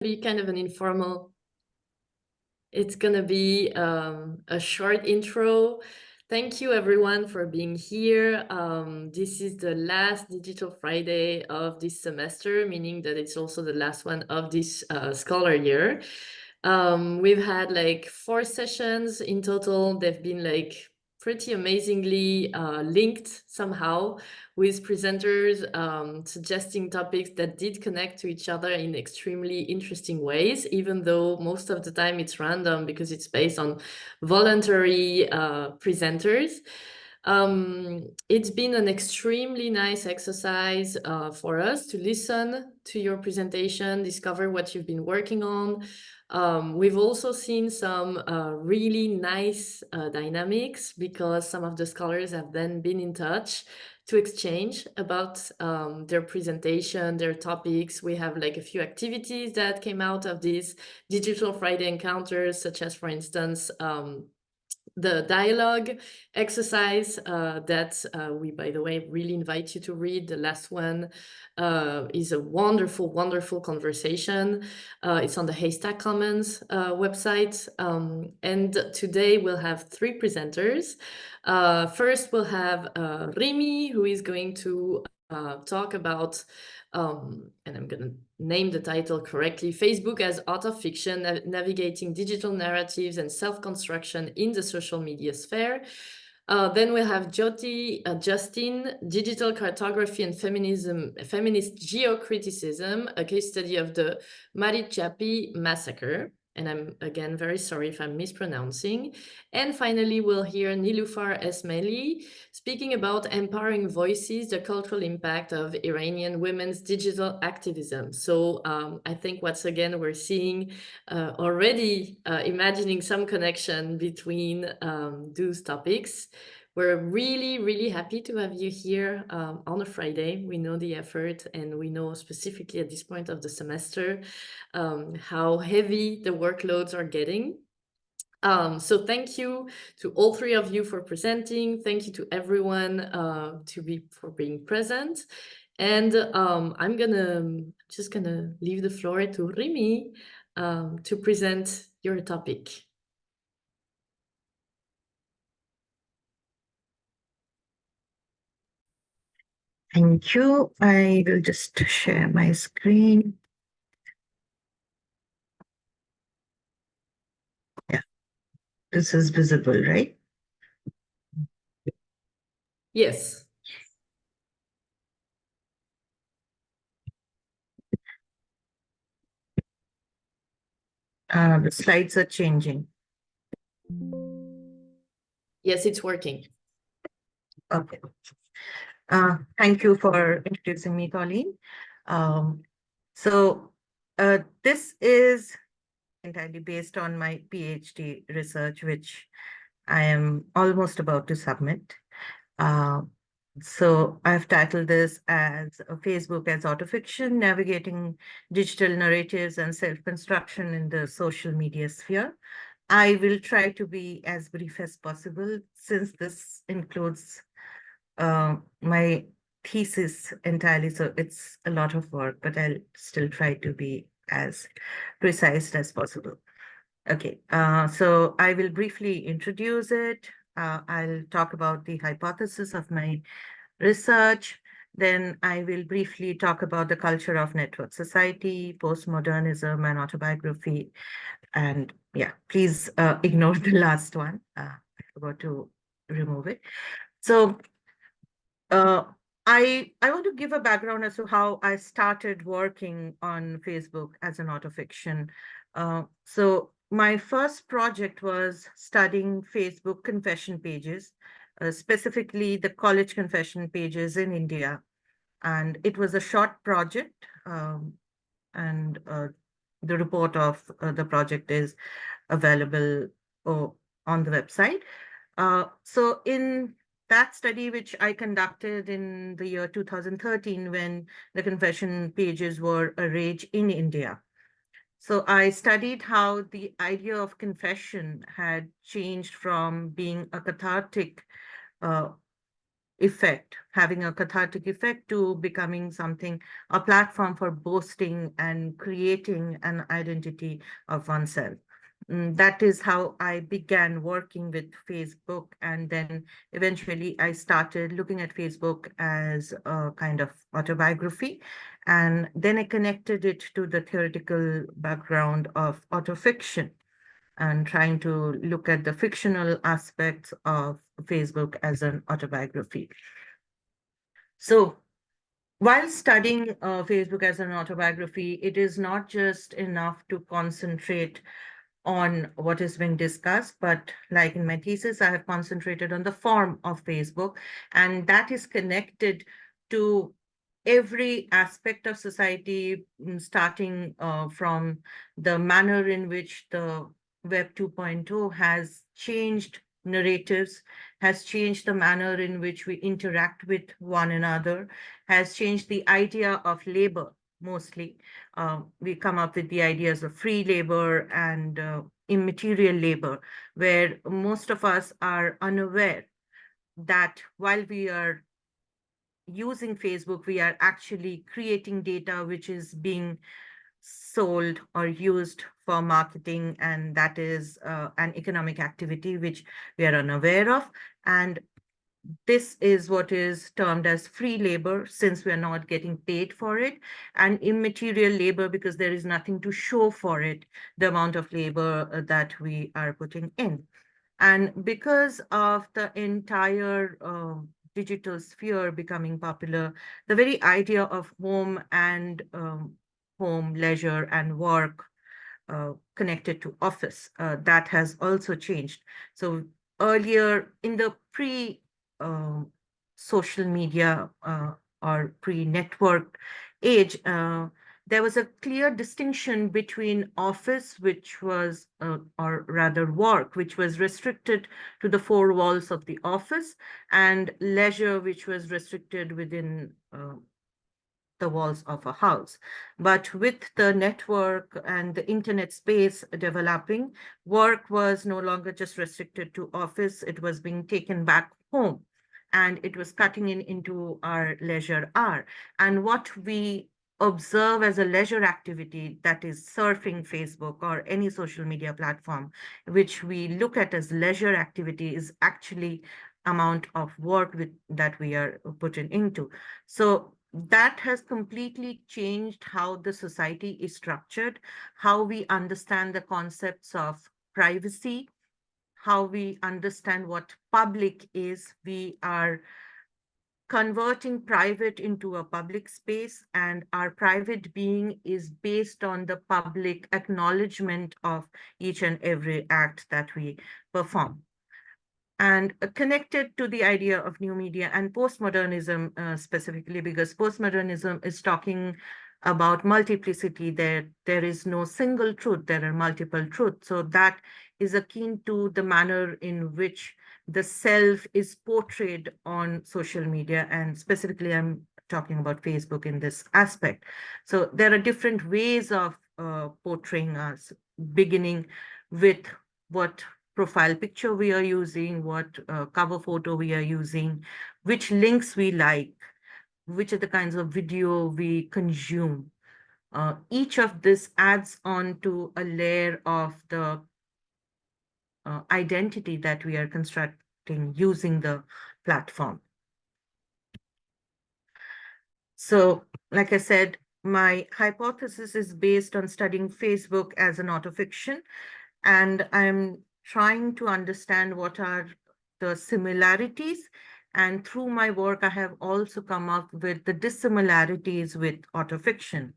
be kind of an informal. It's going to be a short intro. Thank you, everyone, for being here. This is the last Digital Friday of this semester, meaning that it's also the last one of this scholar year. We've had like 4 sessions in total. They've been like pretty amazingly linked somehow with presenters suggesting topics that did connect to each other in extremely interesting ways, even though most of the time it's random because it's based on voluntary presenters. It's been an extremely nice exercise for us to listen to your presentation, discover what you've been working on. We've also seen some really nice dynamics because some of the scholars have then been in touch to exchange about their presentation, their topics. We have like a few activities that came out of these Digital Friday encounters, such as, for instance, the dialogue exercise that we, by the way, really invite you to read. The last one is a wonderful, wonderful conversation. It's on the HASTAC Commons website. And today we'll have 3 presenters. First, we'll have Rimi, who is going to talk about, and I'm going to name the title correctly, Facebook as Art of Fiction, Navigating Digital Narratives and Self-Construction in the Social Media Sphere. Then we'll have Jyothi, Justin, Digital Cartography and Feminism, Feminist Geocriticism, a case study of the Marichapi massacre. And I'm, again, very sorry if I'm mispronouncing. And finally, we'll hear Niloufar Esmaeili speaking about empowering voices, the cultural impact of Iranian women's digital activism. So I think once again, we're seeing already imagining some connection between those topics. We're really, really happy to have you here on a Friday. We know the effort, and we know specifically at this point of the semester how heavy the workloads are getting. So thank you to all 3 of you for presenting. Thank you to everyone for being present. And I'm just gonna leave the floor to Rimi to present your topic. Thank you. I will just share my screen. Yeah, this is visible, right? Yes. The slides are changing. Yes, it's working. Okay. Thank you for introducing me, Colleen. This is entirely based on my PhD research, which I am almost about to submit. So I've titled this as Facebook as Autofiction, Navigating Digital Narratives and Self-Construction in the Social Media Sphere. I will try to be as brief as possible since this includes my thesis entirely, so it's a lot of work, but I'll still try to be as precise as possible. Okay, so I will briefly introduce it. I'll talk about the hypothesis of my research. Then I will briefly talk about the culture of network society, postmodernism, and autobiography. And yeah, please ignore the last one. I forgot to remove it. So I want to give a background as to how I started working on Facebook as an autofiction. So my first project was studying Facebook confession pages, specifically the college confession pages in India. And it was a short project, and the report of the project is available on the website. So in that study, which I conducted in the year 2013, when the confession pages were a rage in India. So I studied how the idea of confession had changed from being a cathartic effect, having a cathartic effect, to becoming something, a platform for boasting and creating an identity of oneself. That is how I began working with Facebook. And then eventually I started looking at Facebook as a kind of autobiography. And then I connected it to the theoretical background of autofiction and trying to look at the fictional aspects of Facebook as an autobiography. So while studying Facebook as an autobiography, it is not just enough to concentrate on what is being discussed, but like in my thesis, I have concentrated on the form of Facebook, and that is connected to every aspect of society, starting from the manner in which the Web 2.0 has changed narratives, has changed the manner in which we interact with one another, has changed the idea of labor mostly. We come up with the ideas of free labor and immaterial labor, where most of us are unaware that while we are using Facebook, we are actually creating data which is being sold or used for marketing, and that is an economic activity which we are unaware of. And this is what is termed as free labor, since we are not getting paid for it, and immaterial labor because there is nothing to show for it, the amount of labor that we are putting in. And because of the entire digital sphere becoming popular, the very idea of home and home, leisure, and work connected to office, that has also changed. So earlier in the pre social media or pre-network age, there was a clear distinction between office, which was, or rather work, which was restricted to the four walls of the office, and leisure, which was restricted within the walls of a house. But with the network and the internet space developing, work was no longer just restricted to office, it was being taken back home. And it was cutting into our leisure hour. And what we observe as a leisure activity, that is surfing Facebook or any social media platform, which we look at as leisure activity, is actually amount of work that we are putting into. So that has completely changed how the society is structured, how we understand the concepts of privacy, how we understand what public is. We are converting private into a public space, and our private being is based on the public acknowledgement of each and every act that we perform. And connected to the idea of new media and postmodernism, specifically, because postmodernism is talking about multiplicity. There is no single truth, there are multiple truths. So that is akin to the manner in which the self is portrayed on social media, and specifically I'm talking about Facebook in this aspect. So there are different ways of portraying us, beginning with what profile picture we are using, what cover photo we are using, which links we like, which are the kinds of video we consume. Each of this adds on to a layer of the identity that we are constructing using the platform. So, like I said, my hypothesis is based on studying Facebook as an autofiction, and I'm trying to understand what are the similarities. And through my work, I have also come up with the dissimilarities with autofiction.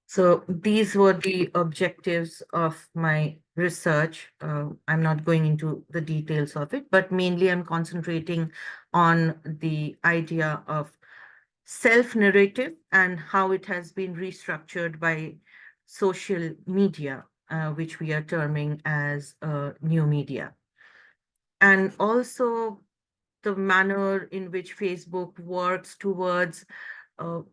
So these were the objectives of my research. I'm not going into the details of it, but mainly I'm concentrating on the idea of self-narrative and how it has been restructured by social media, which we are terming as new media. And also the manner in which Facebook works towards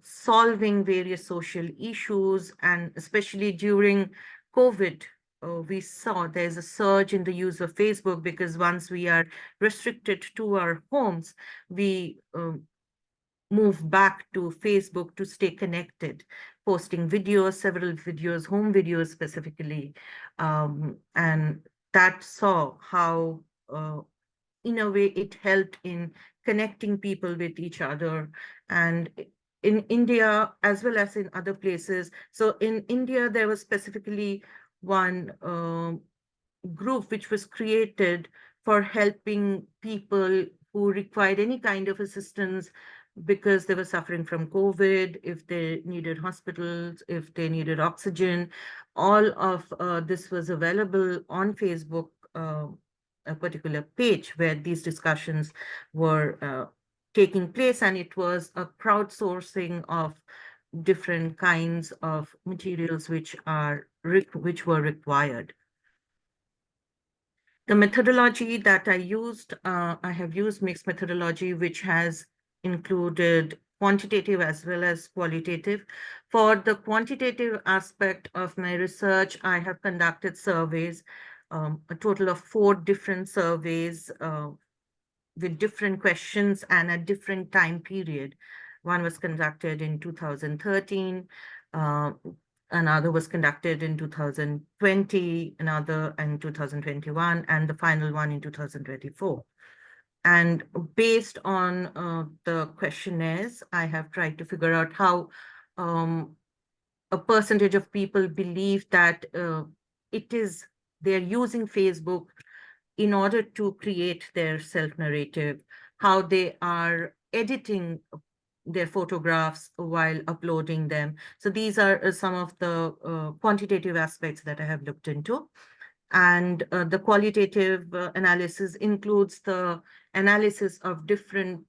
solving various social issues, and especially during COVID, we saw there's a surge in the use of Facebook, because once we are restricted to our homes, we move back to Facebook to stay connected, posting videos, several videos, home videos specifically. And that saw how, in a way, it helped in connecting people with each other. And in India, as well as in other places. So in India, there was specifically one group which was created for helping people who required any kind of assistance because they were suffering from COVID, if they needed hospitals, if they needed oxygen. All of this was available on Facebook, a particular page where these discussions were taking place, and it was a crowdsourcing of different kinds of materials which were required. The methodology that I have used mixed methodology, which has included quantitative as well as qualitative. For the quantitative aspect of my research, I have conducted surveys, a total of 4 different surveys with different questions and a different time period. One was conducted in 2013, another was conducted in 2020, another in 2021, and the final one in 2024. And based on the questionnaires, I have tried to figure out how a percentage of people believe that they're using Facebook in order to create their self-narrative, how they are editing their photographs while uploading them. So these are some of the quantitative aspects that I have looked into. And the qualitative analysis includes the analysis of different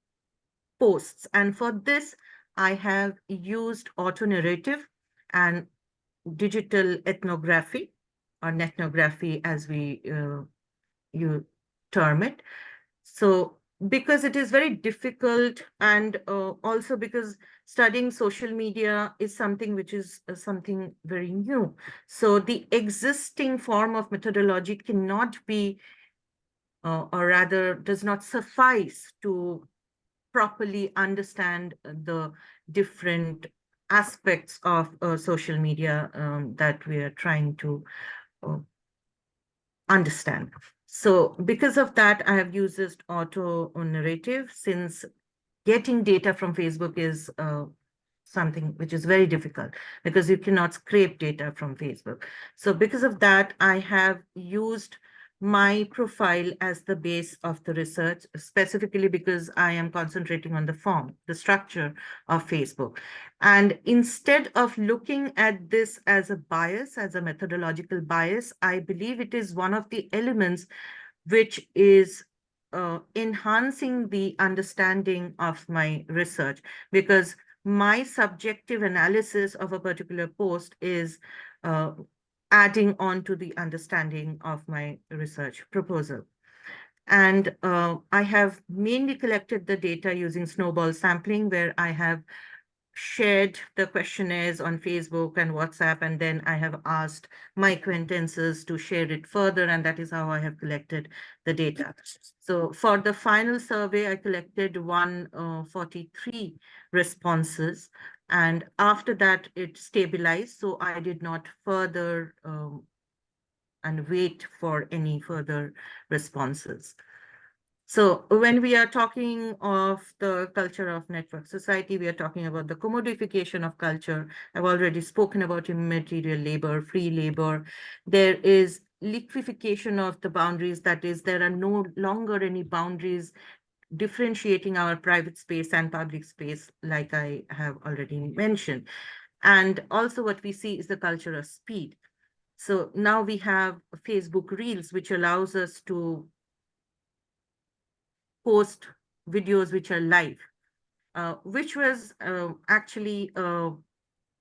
posts. And for this, I have used auto-narrative and digital ethnography, or nethnography as you term it. So because it is very difficult, and also because studying social media is something which is something very new. So the existing form of methodology cannot be, or rather does not suffice to properly understand the different aspects of social media that we are trying to uh, understand. So because of that, I have used this auto narrative, since getting data from Facebook is something which is very difficult, because you cannot scrape data from Facebook. So because of that, I have used my profile as the base of the research, specifically because I am concentrating on the form, the structure of Facebook. And instead of looking at this as a bias, as a methodological bias, I believe it is one of the elements which is enhancing the understanding of my research, because my subjective analysis of a particular post is adding on to the understanding of my research proposal. And I have mainly collected the data using snowball sampling, where I have shared the questionnaires on Facebook and WhatsApp, and then I have asked my acquaintances to share it further, and that is how I have collected the data. So for the final survey, I collected 143 responses, and after that it stabilized, so I did not further and wait for any further responses. So when we are talking of the culture of network society, we are talking about the commodification of culture. I've already spoken about immaterial labor, free labor. There is liquefaction of the boundaries. That is, there are no longer any boundaries differentiating our private space and public space, like I have already mentioned. And also what we see is the culture of speed. So now we have Facebook Reels, which allows us to post videos which are live, which was actually a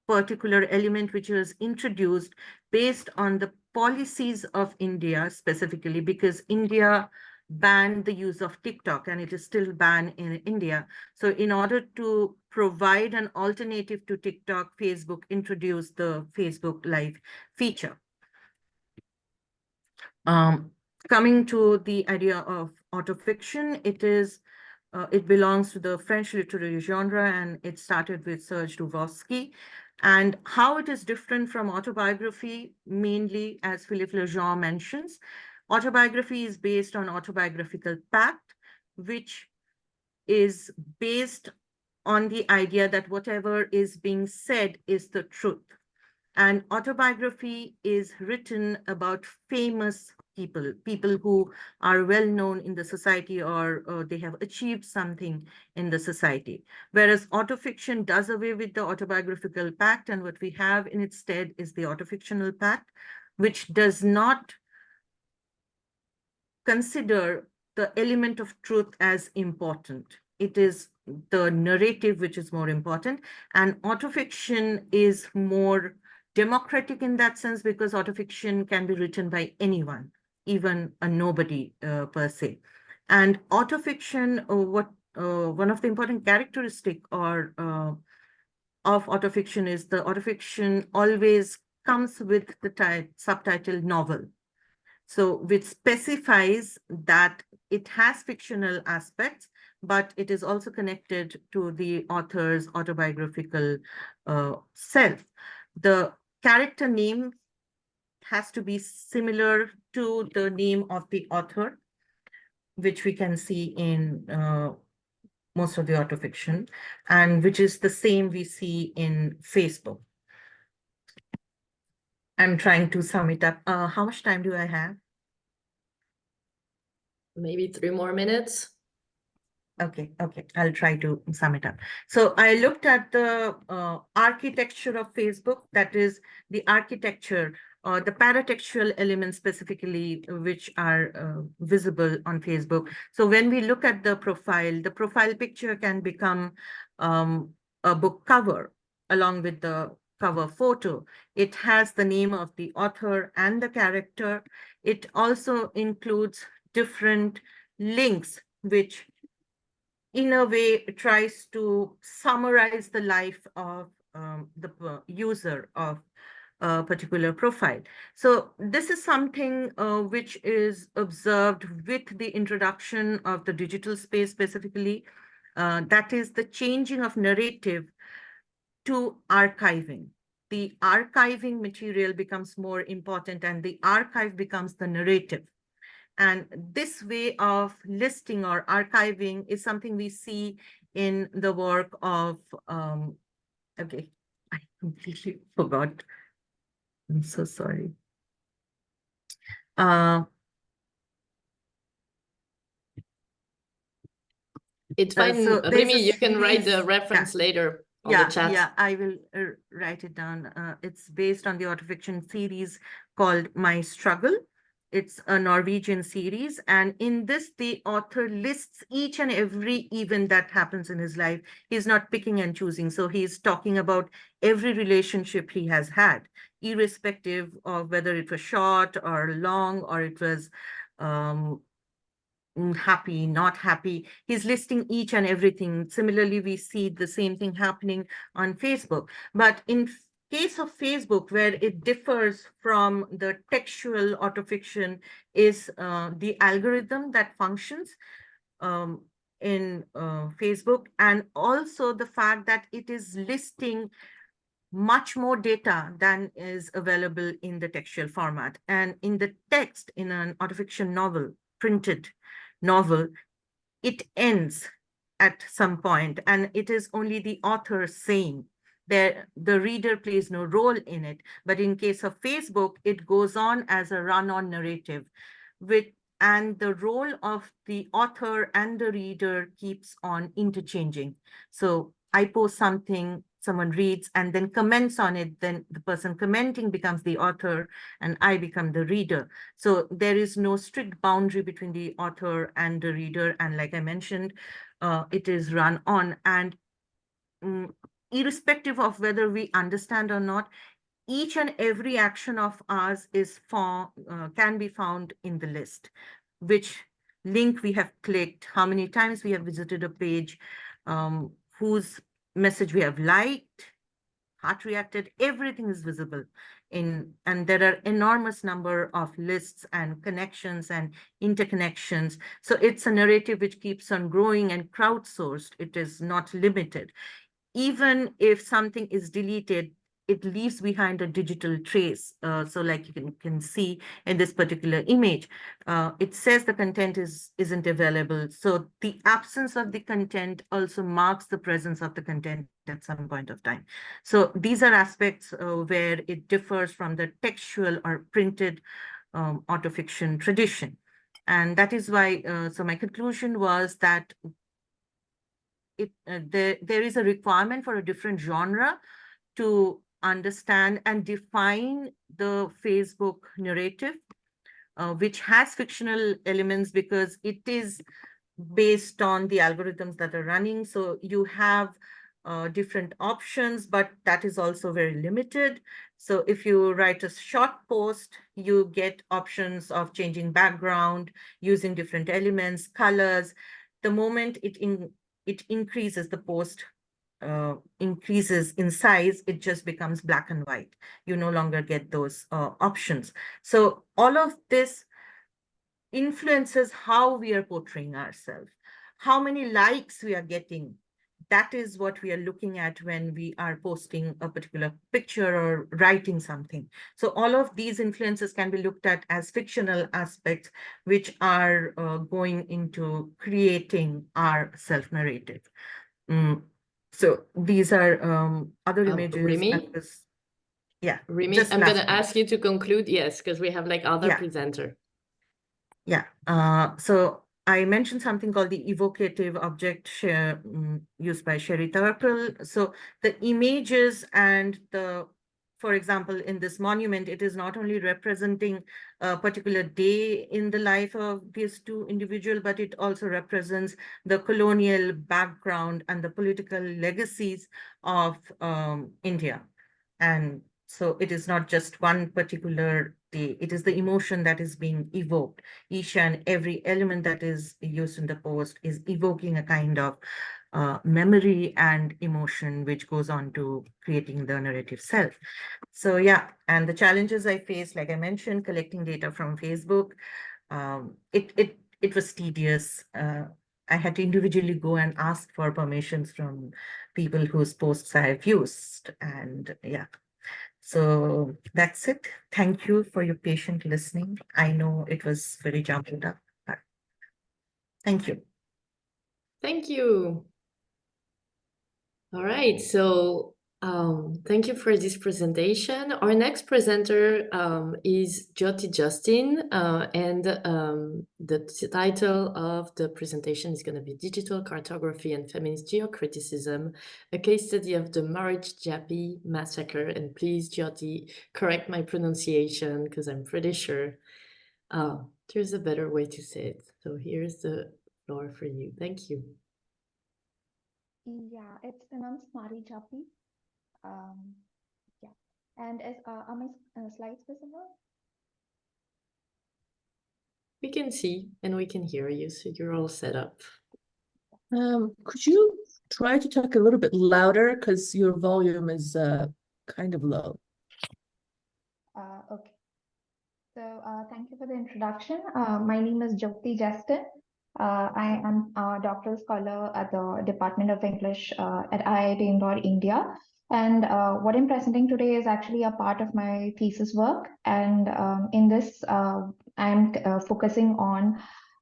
particular element which was introduced based on the policies of India specifically, because India banned the use of TikTok, and it is still banned in India. So in order to provide an alternative to TikTok, Facebook introduced the Facebook Live feature. Coming to the idea of autofiction, it belongs to the French literary genre, and it started with Serge Duvosky. And how it is different from autobiography, mainly, as Philippe Lejean mentions, autobiography is based on autobiographical pact, which is based on the idea that whatever is being said is the truth. And autobiography is written about famous people, people who are well known in the society, or they have achieved something in the society. Whereas autofiction does away with the autobiographical pact, and what we have in its stead is the autofictional pact, which does not consider the element of truth as important. It is the narrative which is more important, and autofiction is more democratic in that sense, because autofiction can be written by anyone, even a nobody per se. And autofiction, one of the important characteristic of autofiction is the autofiction always comes with the subtitle novel. So which specifies that it has fictional aspects, but it is also connected to the author's autobiographical self. The character name has to be similar to the name of the author, which we can see in most of the autofiction, and which is the same we see in Facebook. I'm trying to sum it up. How much time do I have? Maybe 3 more minutes. Okay, I'll try to sum it up. So I looked at the architecture of Facebook, that is the architecture, the paratextual elements specifically, which are visible on Facebook. So when we look at the profile picture can become a book cover along with the cover photo. It has the name of the author and the character. It also includes different links, which in a way tries to summarize the life of the user of a particular profile. So this is something which is observed with the introduction of the digital space specifically. That is the changing of narrative to archiving. The archiving material becomes more important, and the archive becomes the narrative. And this way of listing or archiving is something we see in the work of, okay, I completely forgot. I'm so sorry. It's fine, So Rimi, you can write the reference later on the chat. Yeah, I will write it down. It's based on the autofiction series called My Struggle. It's a Norwegian series. And in this, the author lists each and every event that happens in his life. He's not picking and choosing. So he's talking about every relationship he has had, irrespective of whether it was short or long, or it was happy, not happy. He's listing each and everything. Similarly, we see the same thing happening on Facebook. But in case of Facebook, where it differs from the textual autofiction, is the algorithm that functions in Facebook, and also the fact that it is listing much more data than is available in the textual format. And in the text, in an autofiction novel, printed novel, it ends at some point, and it is only the author saying. The reader plays no role in it. But in case of Facebook, it goes on as a run-on narrative, and the role of the author and the reader keeps on interchanging. So I post something, someone reads and then comments on it, then the person commenting becomes the author and I become the reader. So there is no strict boundary between the author and the reader. And like I mentioned, it is run on. And irrespective of whether we understand or not, each and every action of ours can be found in the list. Which link we have clicked, how many times we have visited a page, whose message we have liked, heart reacted, everything is visible and there are enormous number of lists and connections and interconnections. So it's a narrative which keeps on growing and crowdsourced. It is not limited. Even if something is deleted, it leaves behind a digital trace. So like you can see in this particular image, it says the content isn't available. So the absence of the content also marks the presence of the content at some point of time. So these are aspects where it differs from the textual or printed autofiction tradition. And that is why, so my conclusion was that there is a requirement for a different genre to understand and define the Facebook narrative, which has fictional elements because it is based on the algorithms that are running. So you have different options, but that is also very limited. So if you write a short post, you get options of changing background, using different elements, colors. The moment it increases, the post increases in size, it just becomes black and white. You no longer get those options. So all of this influences how we are portraying ourselves, how many likes we are getting. That is what we are looking at when we are posting a particular picture or writing something. So all of these influences can be looked at as fictional aspects, which are going into creating our self-narrative. So these are other images. Rimi, Yeah, Rimi, just I'm going last to one. ask you to conclude, yes, because we have like other Yeah, presenter. yeah. So I mentioned something called the evocative object share used by Sherry Turkle. So the images and for example, in this monument, it is not only representing a particular day in the life of these two individuals, but it also represents the colonial background and the political legacies of India. And so it is not just one particular day, it is the emotion that is being evoked. Each and every element that is used in the post is evoking a kind of memory and emotion, which goes on to creating the narrative self. So yeah, and the challenges I faced, like I mentioned, collecting data from Facebook, it was tedious. I had to individually go and ask for permissions from people whose posts I have used. And yeah, so that's it. Thank you for your patient listening. I know it was very jumbled up, but thank you. Thank you. All right, so thank you for this presentation. Our next presenter is Jyothi Justin, and the title of the presentation is going to be Digital Cartography and Feminist Geocriticism, a case study of the Marij massacre. And please, Jyothi, correct my pronunciation because I'm pretty sure there's a better way to say it. So here's the floor for you. Thank you. Yeah, it's pronounced Marij. Yeah, and are my slides visible? We can see and we can hear you, so you're all set up. Could you try to talk a little bit louder because your volume is kind of low? Okay. So thank you for the introduction. My name is Jyothi Justin. I am a doctoral scholar at the Department of English at IIT Indore, India. And what I'm presenting today is actually a part of my thesis work. And in this, I'm focusing on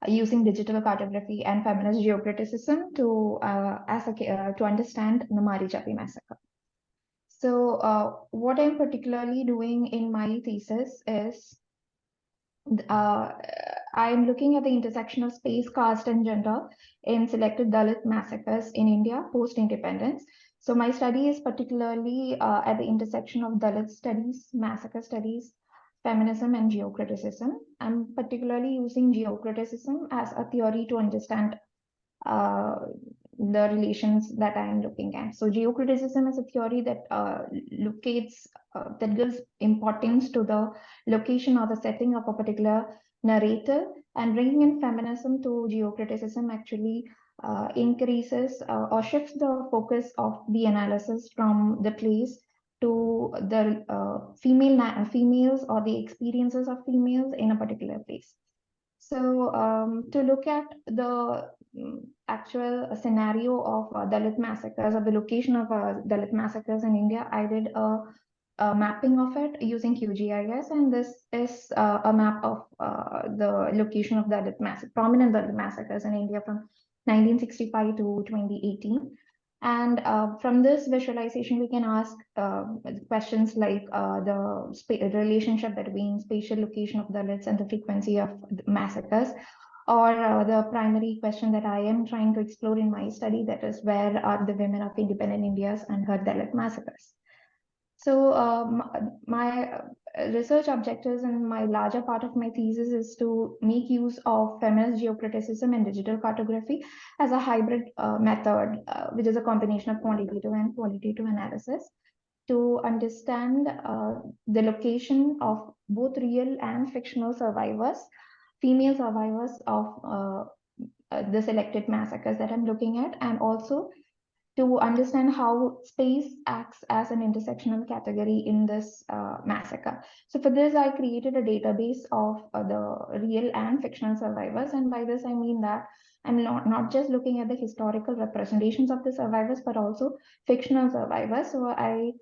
using digital cartography and feminist geocriticism to understand the Marijapi massacre. So what I'm particularly doing in my thesis is I'm looking at the intersection of space, caste, and gender in selected Dalit massacres in India post-independence. So my study is particularly at the intersection of Dalit studies, massacre studies, feminism, and geocriticism. I'm particularly using geocriticism as a theory to understand the relations that I am looking at. So geocriticism is a theory that that gives importance to the location or the setting of a particular narrative, and bringing in feminism to geocriticism actually increases or shifts the focus of the analysis from the place to the females or the experiences of females in a particular place. So to look at the actual scenario of Dalit massacres, or the location of Dalit massacres in India, I did a mapping of it using QGIS, and this is a map of the location of prominent Dalit massacres in India from 1965 to 2018. And from this visualization, we can ask questions like the relationship between spatial location of Dalits and the frequency of massacres, or the primary question that I am trying to explore in my study, that is, where are the women of independent Indias and her Dalit massacres? So my research objectives and my larger part of my thesis is to make use of feminist geocriticism and digital cartography as a hybrid method, which is a combination of quantitative and qualitative analysis, to understand the location of both real and fictional survivors, female survivors of the selected massacres that I'm looking at, and also to understand how space acts as an intersectional category in this massacre. So for this, I created a database of the real and fictional survivors. And by this, I mean that I'm not just looking at the historical representations of the survivors, but also fictional survivors. So I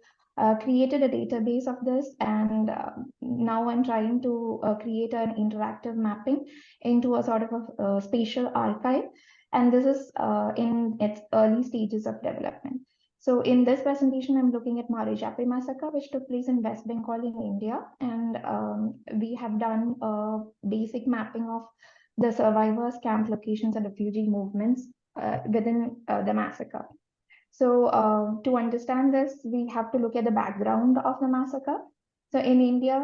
created a database of this, and now I'm trying to create an interactive mapping into a sort of a spatial archive. And this is in its early stages of development. So in this presentation, I'm looking at Marijapi massacre, which took place in West Bengal in India. And we have done a basic mapping of the survivors, camp locations, and refugee movements within the massacre. So to understand this, we have to look at the background of the massacre. So in India,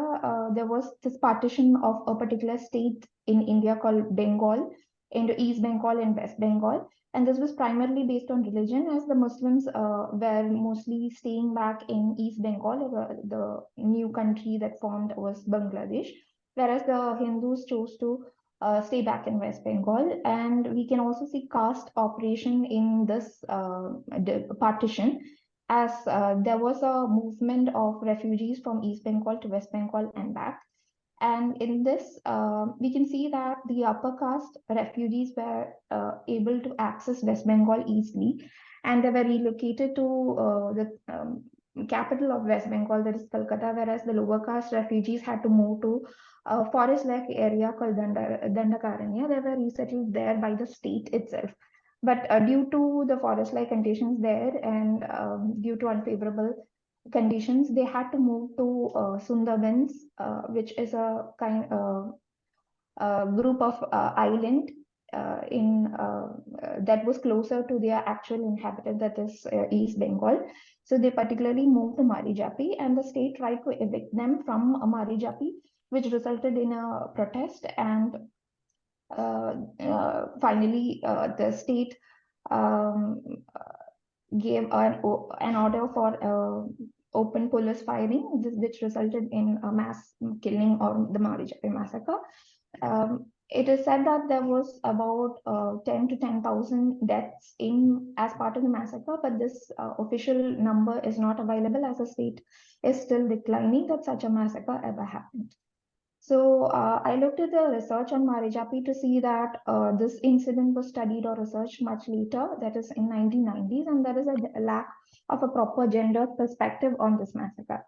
there was this partition of a particular state in India called Bengal into East Bengal and West Bengal. And this was primarily based on religion, as the Muslims were mostly staying back in East Bengal. The new country that formed was Bangladesh, whereas the Hindus chose to stay back in West Bengal. And we can also see caste operation in this partition, as there was a movement of refugees from East Bengal to West Bengal and back. And in this, we can see that the upper caste refugees were able to access West Bengal easily, and they were relocated to the capital of West Bengal, that is Calcutta, whereas the lower caste refugees had to move to a forest-like area called Dandakaranya. They were resettled there by the state itself. But due to the forest-like conditions there, and due to unfavorable conditions, they had to move to Sundarbans, which is a group of island that was closer to their actual inhabitant, that is East Bengal. So they particularly moved to Marijapi, and the state tried to evict them from Marijapi, which resulted in a protest. And finally, the state gave an order for open police firing, which resulted in a mass killing, or the Marijapi massacre. It is said that there was about 10 to 10,000 deaths as part of the massacre, but this official number is not available, as the state is still declining that such a massacre ever happened. So I looked at the research on Marijapi to see that this incident was studied or researched much later, that is in 1990s, and there is a lack of a proper gender perspective on this massacre.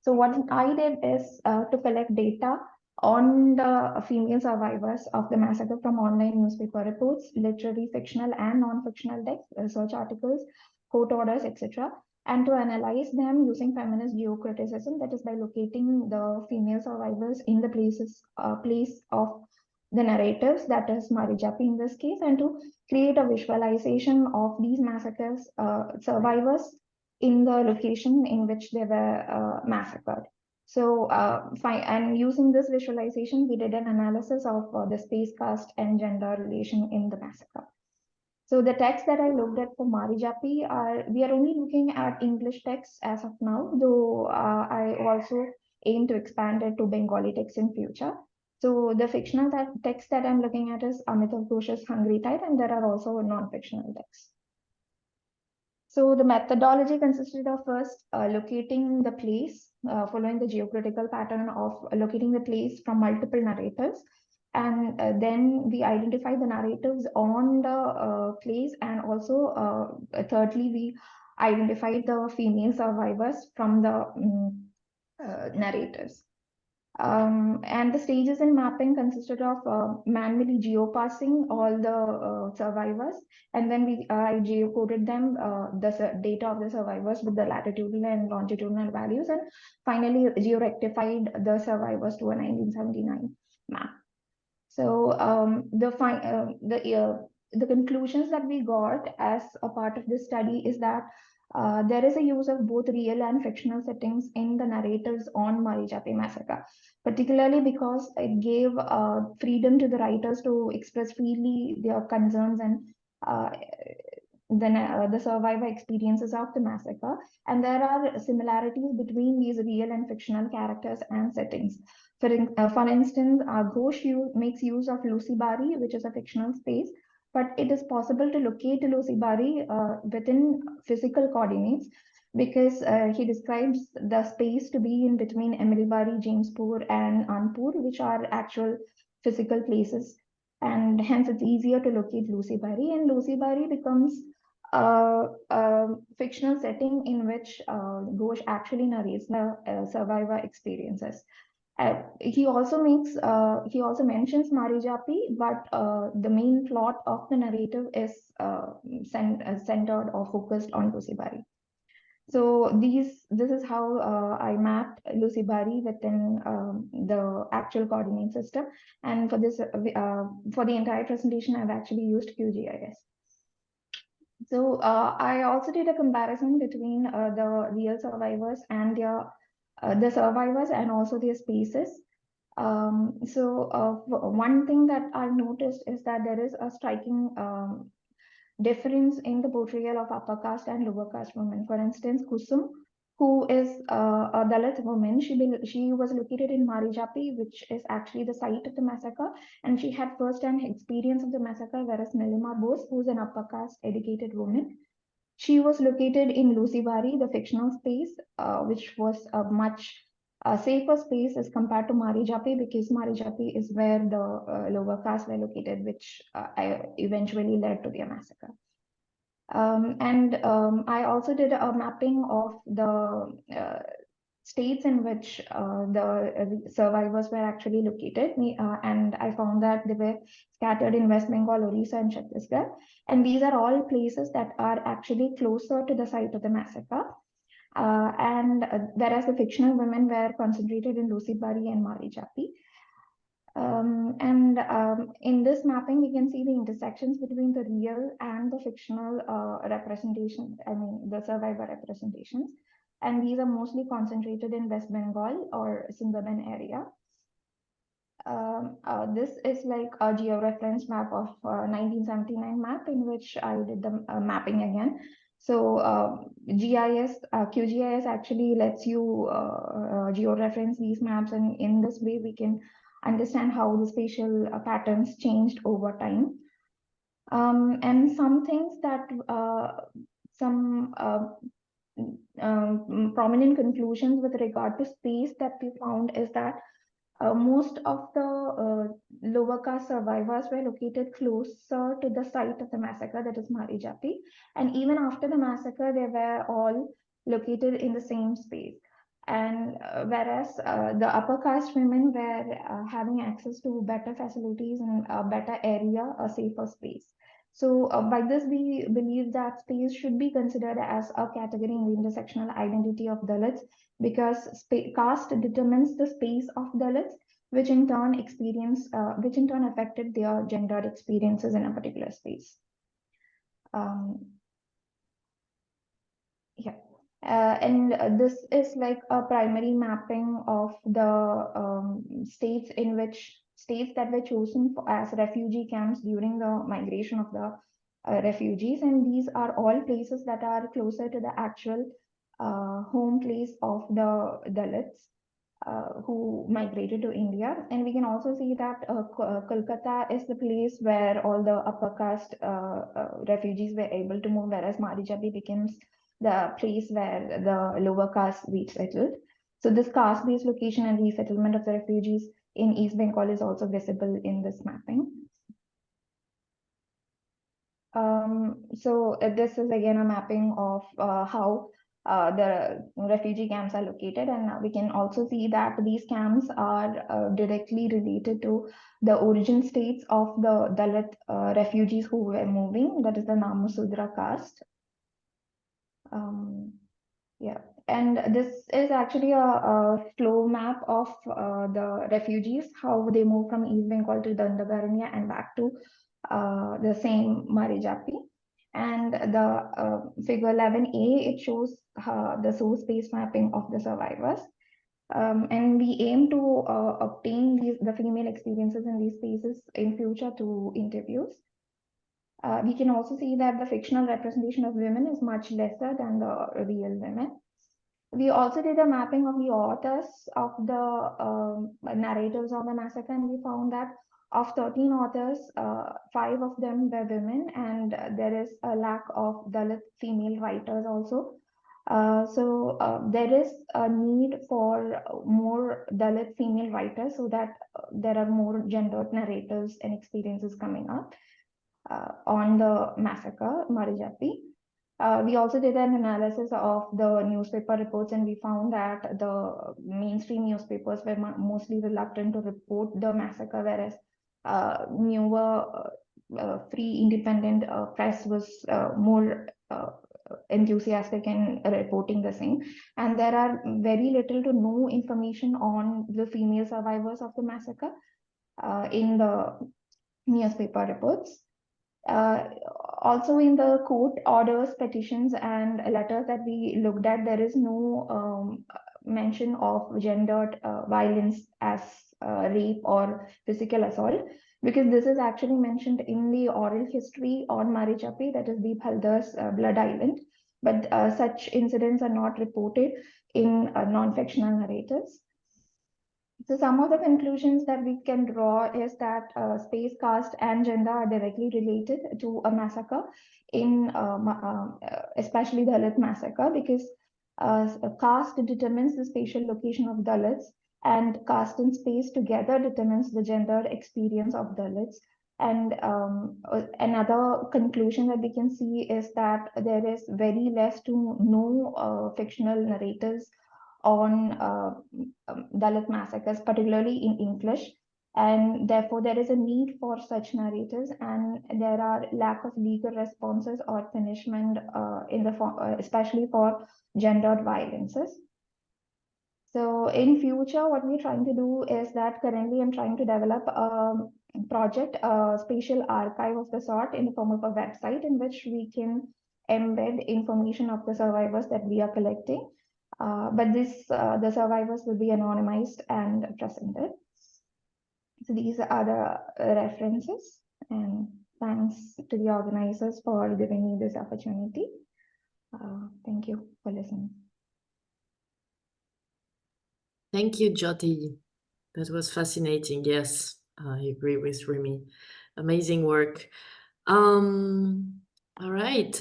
So what I did is to collect data on the female survivors of the massacre from online newspaper reports, literary, fictional, and non-fictional texts, research articles, court orders, etc., and to analyze them using feminist geocriticism, that is by locating the female survivors in the place of the narratives, that is Marijapi in this case, and to create a visualization of these massacres, survivors in the location in which they were massacred. So, and using this visualization, we did an analysis of the space, caste, and gender relation in the massacre. So the text that I looked at for Marijapi we are only looking at English texts as of now, though I also aim to expand it to Bengali texts in future. So the fictional text that I'm looking at is Amitav Ghosh's Hungry Tide, and there are also non-fictional texts. So the methodology consisted of first locating the place, following the geocritical pattern of locating the place from multiple narratives. And then we identify the narratives on the place, and also thirdly, we identified the female survivors from the narrators. And the stages in mapping consisted of manually geopassing all the survivors, and then I geocoded them, the data of the survivors with the latitudinal and longitudinal values, and finally georectified the survivors to a 1979 map. So the conclusions that we got as a part of this study is that there is a use of both real and fictional settings in the narratives on Marijapi massacre, particularly because it gave freedom to the writers to express freely their concerns and the survivor experiences of the massacre. And there are similarities between these real and fictional characters and settings. For instance, Ghosh makes use of Lucy Bari, which is a fictional space, but it is possible to locate Lucy Bari within physical coordinates, because he describes the space to be in between Emily Bari, Jamespur, and Anpur, which are actual physical places. And hence it's easier to locate Lucy Bari, and Lucy Bari becomes a fictional setting in which Ghosh actually narrates the survivor experiences. He also mentions Marijapi, but the main plot of the narrative is centered or focused on Lucy Bari. So this is how I mapped Lucy Bari within the actual coordinate system. And for this, for the entire presentation, I've actually used QGIS. So I also did a comparison between the real survivors and the survivors and also their spaces. One thing that I've noticed is that there is a striking difference in the portrayal of upper caste and lower caste women. For instance, Kusum, who is a Dalit woman, she was located in Marijapi, which is actually the site of the massacre, and she had first-hand experience of the massacre, whereas Nilima Bose, who's an upper caste educated woman, she was located in Lucy Bari, the fictional space, which was a much safer space as compared to Marijapi, because Marijapi is where the lower caste were located, which eventually led to their massacre. I also did a mapping of the states in which the survivors were actually located, and I found that they were scattered in West Bengal, Orissa, and Chhattisgarh, and these are all places that are actually closer to the site of the massacre. Whereas the fictional women were concentrated in Lucy Bari and Marijapi. In this mapping, we can see the intersections between the real and the fictional representation, the survivor representations. And these are mostly concentrated in West Bengal or Sundarban area. This is like a georeference map of 1979 map, in which I did the mapping again. So QGIS actually lets you georeference these maps, and in this way we can understand how the spatial patterns changed over time. And some things that prominent conclusions with regard to space that we found is that most of the lower caste survivors were located closer to the site of the massacre, that is Marijapi. And even after the massacre, they were all located in the same space. And whereas the upper caste women were having access to better facilities and a better area, a safer space. So by this, we believe that space should be considered as a category in the intersectional identity of Dalits, because caste determines the space of Dalits, which in turn affected their gendered experiences in a particular space. This is like a primary mapping of the states that were chosen as refugee camps during the migration of the refugees, and these are all places that are closer to the actual home place of the Dalits. who migrated to India. And we can also see that Kolkata is the place where all the upper caste refugees were able to move, whereas Marijapi becomes the place where the lower caste resettled. So this caste-based location and resettlement of the refugees in East Bengal is also visible in this mapping. So this is again a mapping of how the refugee camps are located, and we can also see that these camps are directly related to the origin states of the Dalit refugees who were moving, that is the Namasudra caste. Yeah, and this is actually a flow map of the refugees, how they move from East Bengal to Dandagaranya and back to the same Marijapi. And the figure 11A, it shows the source space mapping of the survivors. And we aim to obtain the female experiences in these spaces in future through interviews. We can also see that the fictional representation of women is much lesser than the real women. We also did a mapping of the authors of the narratives of the massacre, and we found that of 13 authors, 5 of them were women, and there is a lack of Dalit female writers also. So there is a need for more Dalit female writers so that there are more gendered narratives and experiences coming up on the massacre, Marijapi. We also did an analysis of the newspaper reports, and we found that the mainstream newspapers were mostly reluctant to report the massacre, whereas newer free independent press was more enthusiastic in reporting the same. And there are very little to no information on the female survivors of the massacre in the newspaper reports. Also in the court orders, petitions, and letters that we looked at, there is no mention of gendered violence as rape or physical assault, because this is actually mentioned in the oral history on Marijapi, that is Deep Haldar's Blood Island, but such incidents are not reported in non-fictional narratives. So some of the conclusions that we can draw is that space, caste, and gender are directly related to a massacre in especially the Dalit massacre, because caste determines the spatial location of Dalits, and caste and space together determines the gendered experience of Dalits. And another conclusion that we can see is that there is very less to no fictional narratives on Dalit massacres, particularly in English, and therefore there is a need for such narratives, and there are lack of legal responses or punishment in the especially for gendered violences. So in future, what we're trying to do is that currently I'm trying to develop a project, a spatial archive of the sort in the form of a website in which we can embed information of the survivors that we are collecting. But the survivors will be anonymized and presented. So these are the references, and thanks to the organizers for giving me this opportunity. Thank you for listening. Thank you, Jyothi. That was fascinating. Yes, I agree with Rimi. Amazing work. All right.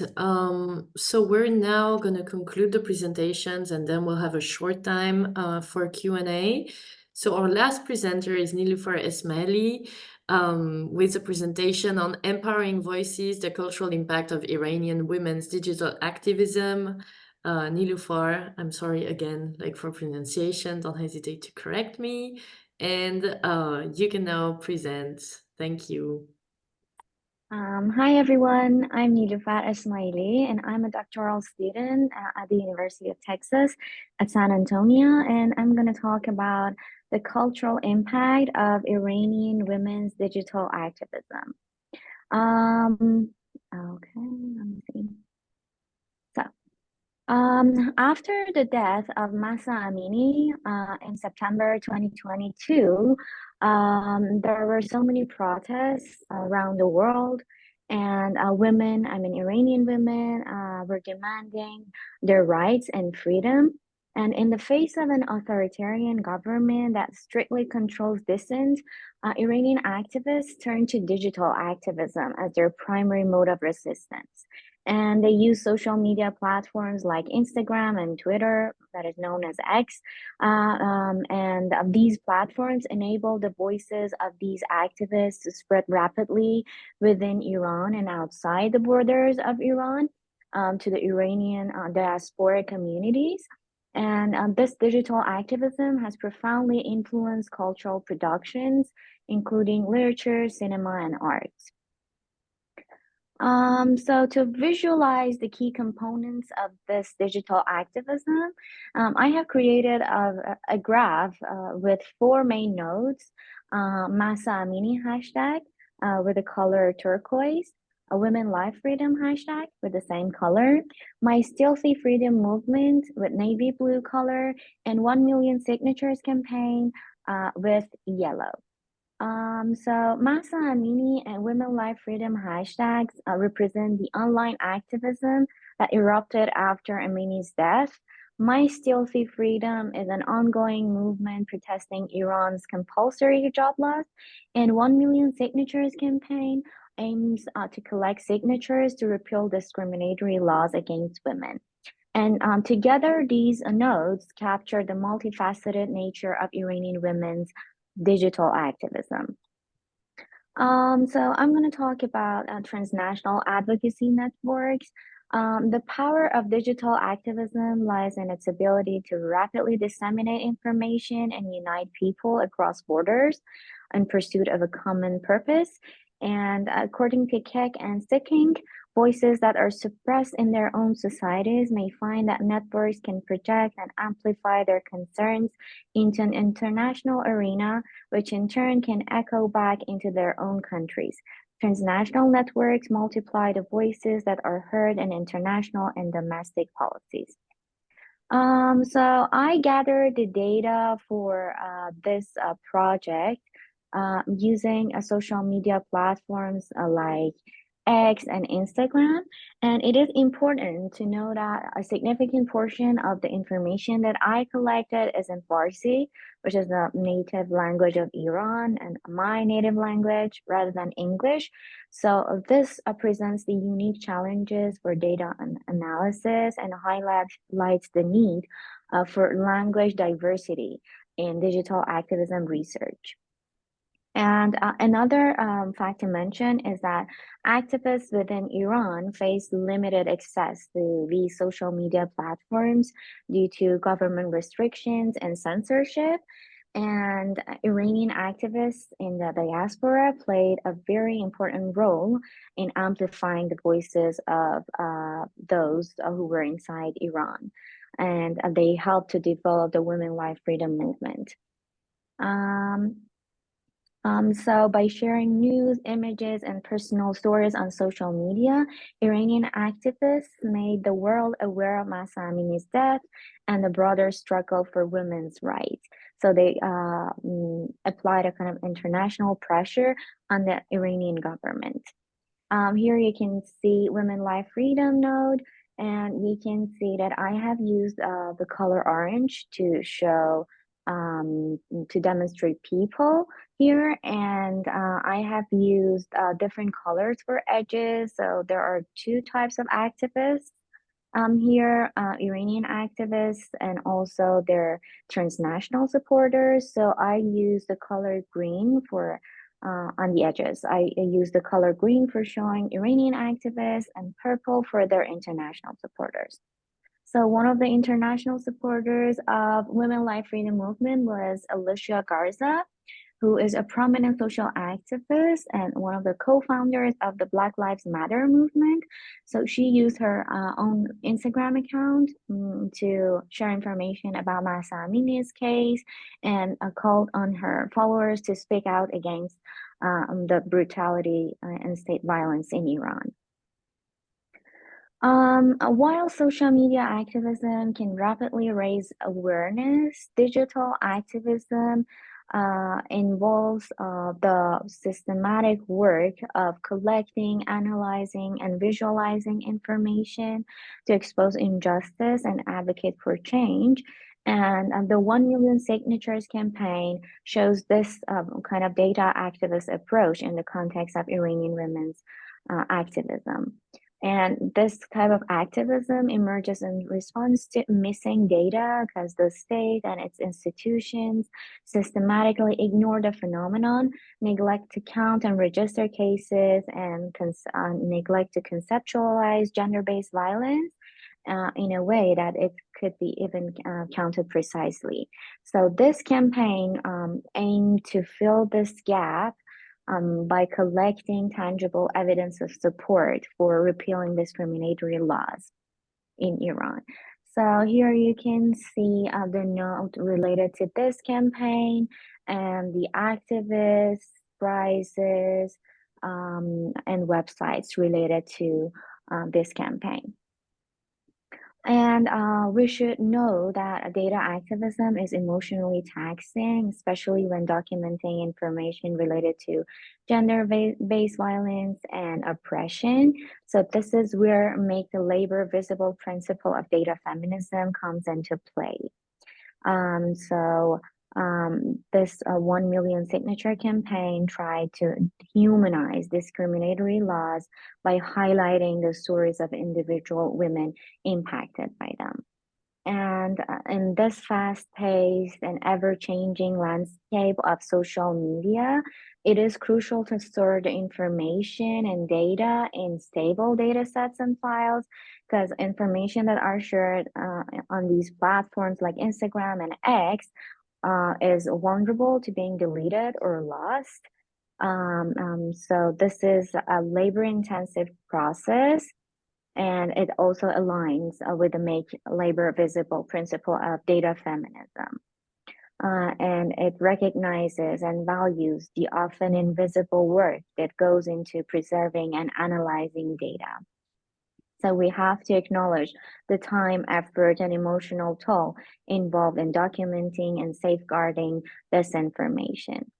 So we're now going to conclude the presentations, and then we'll have a short time for Q&A. So our last presenter is Niloufar Esmaeili with a presentation on Empowering Voices, the Cultural Impact of Iranian Women's Digital Activism. Niloufar, I'm sorry again, like for pronunciation, don't hesitate to correct me. And you can now present. Thank you. Hi everyone, I'm Niloufar Esmaeili, and I'm a doctoral student at the University of Texas at San Antonio, and I'm going to talk about the cultural impact of Iranian women's digital activism. Okay, let me see. So, after the death of Mahsa Amini in September 2022, there were so many protests around the world, and Iranian women were demanding their rights and freedom. And in the face of an authoritarian government that strictly controls dissent, Iranian activists turn to digital activism as their primary mode of resistance. And they use social media platforms like Instagram and Twitter, that is known as X. These platforms enable the voices of these activists to spread rapidly within Iran and outside the borders of Iran to the Iranian diaspora communities. And this digital activism has profoundly influenced cultural productions, including literature, cinema, and arts. So to visualize the key components of this digital activism, I have created a graph with 4 main nodes: Mahsa Amini hashtag with the color turquoise, a Women Life Freedom hashtag with the same color, My Stealthy Freedom Movement with navy blue color, and 1 million signatures campaign with yellow. So Mahsa Amini and Women Life Freedom hashtags represent the online activism that erupted after Amini's death. My Stealthy Freedom is an ongoing movement protesting Iran's compulsory hijab laws, and 1 million signatures campaign aims to collect signatures to repeal discriminatory laws against women. And together, these nodes capture the multifaceted nature of Iranian women's digital activism. So I'm going to talk about transnational advocacy networks. The power of digital activism lies in its ability to rapidly disseminate information and unite people across borders in pursuit of a common purpose. And according to Keck and Sticking, voices that are suppressed in their own societies may find that networks can project and amplify their concerns into an international arena, which in turn can echo back into their own countries. Transnational networks multiply the voices that are heard in international and domestic policies. So I gathered the data for this project using social media platforms like X and Instagram. And it is important to know that a significant portion of the information that I collected is in Farsi, which is the native language of Iran and my native language rather than English. So this presents the unique challenges for data analysis and highlights the need for language diversity in digital activism research. And another fact to mention is that activists within Iran face limited access to these social media platforms due to government restrictions and censorship. And Iranian activists in the diaspora played a very important role in amplifying the voices of those who were inside Iran. And they helped to develop the Women Life Freedom movement. So by sharing news, images, and personal stories on social media, Iranian activists made the world aware of Mahsa Amini's death and the broader struggle for women's rights. So they applied a kind of international pressure on the Iranian government. Here you can see Women Life Freedom node, and you can see that I have used the color orange to show to demonstrate people here, and I have used different colors for edges. So there are 2 types of activists here, Iranian activists and also their transnational supporters. So I use the color green for on the edges. I use the color green for showing Iranian activists and purple for their international supporters. So one of the international supporters of Women Life Freedom Movement was Alicia Garza, who is a prominent social activist and one of the co-founders of the Black Lives Matter movement. So she used her own Instagram account to share information about Mahsa Amini's case and called on her followers to speak out against the brutality and state violence in Iran. While social media activism can rapidly raise awareness, digital activism involves the systematic work of collecting, analyzing, and visualizing information to expose injustice and advocate for change. And the 1 million signatures campaign shows this kind of data activist approach in the context of Iranian women's activism. And this type of activism emerges in response to missing data because the state and its institutions systematically ignore the phenomenon, neglect to count and register cases, and neglect to conceptualize gender-based violence in a way that it could be even counted precisely. So this campaign aimed to fill this gap by collecting tangible evidence of support for repealing discriminatory laws in Iran. So here you can see the note related to this campaign and the activists, prizes, and websites related to this campaign. And we should know that data activism is emotionally taxing, especially when documenting information related to gender-based violence and oppression. So this is where make the labor visible principle of data feminism comes into play. This 1 million signature campaign tried to humanize discriminatory laws by highlighting the stories of individual women impacted by them. And in this fast-paced and ever-changing landscape of social media, it is crucial to store the information and data in stable data sets and files, because information that are shared on these platforms like Instagram and X is vulnerable to being deleted or lost. So this is a labor-intensive process, and it also aligns with the make labor visible principle of data feminism. And it recognizes and values the often invisible work that goes into preserving and analyzing data. So we have to acknowledge the time, effort, and emotional toll involved in documenting and safeguarding this information.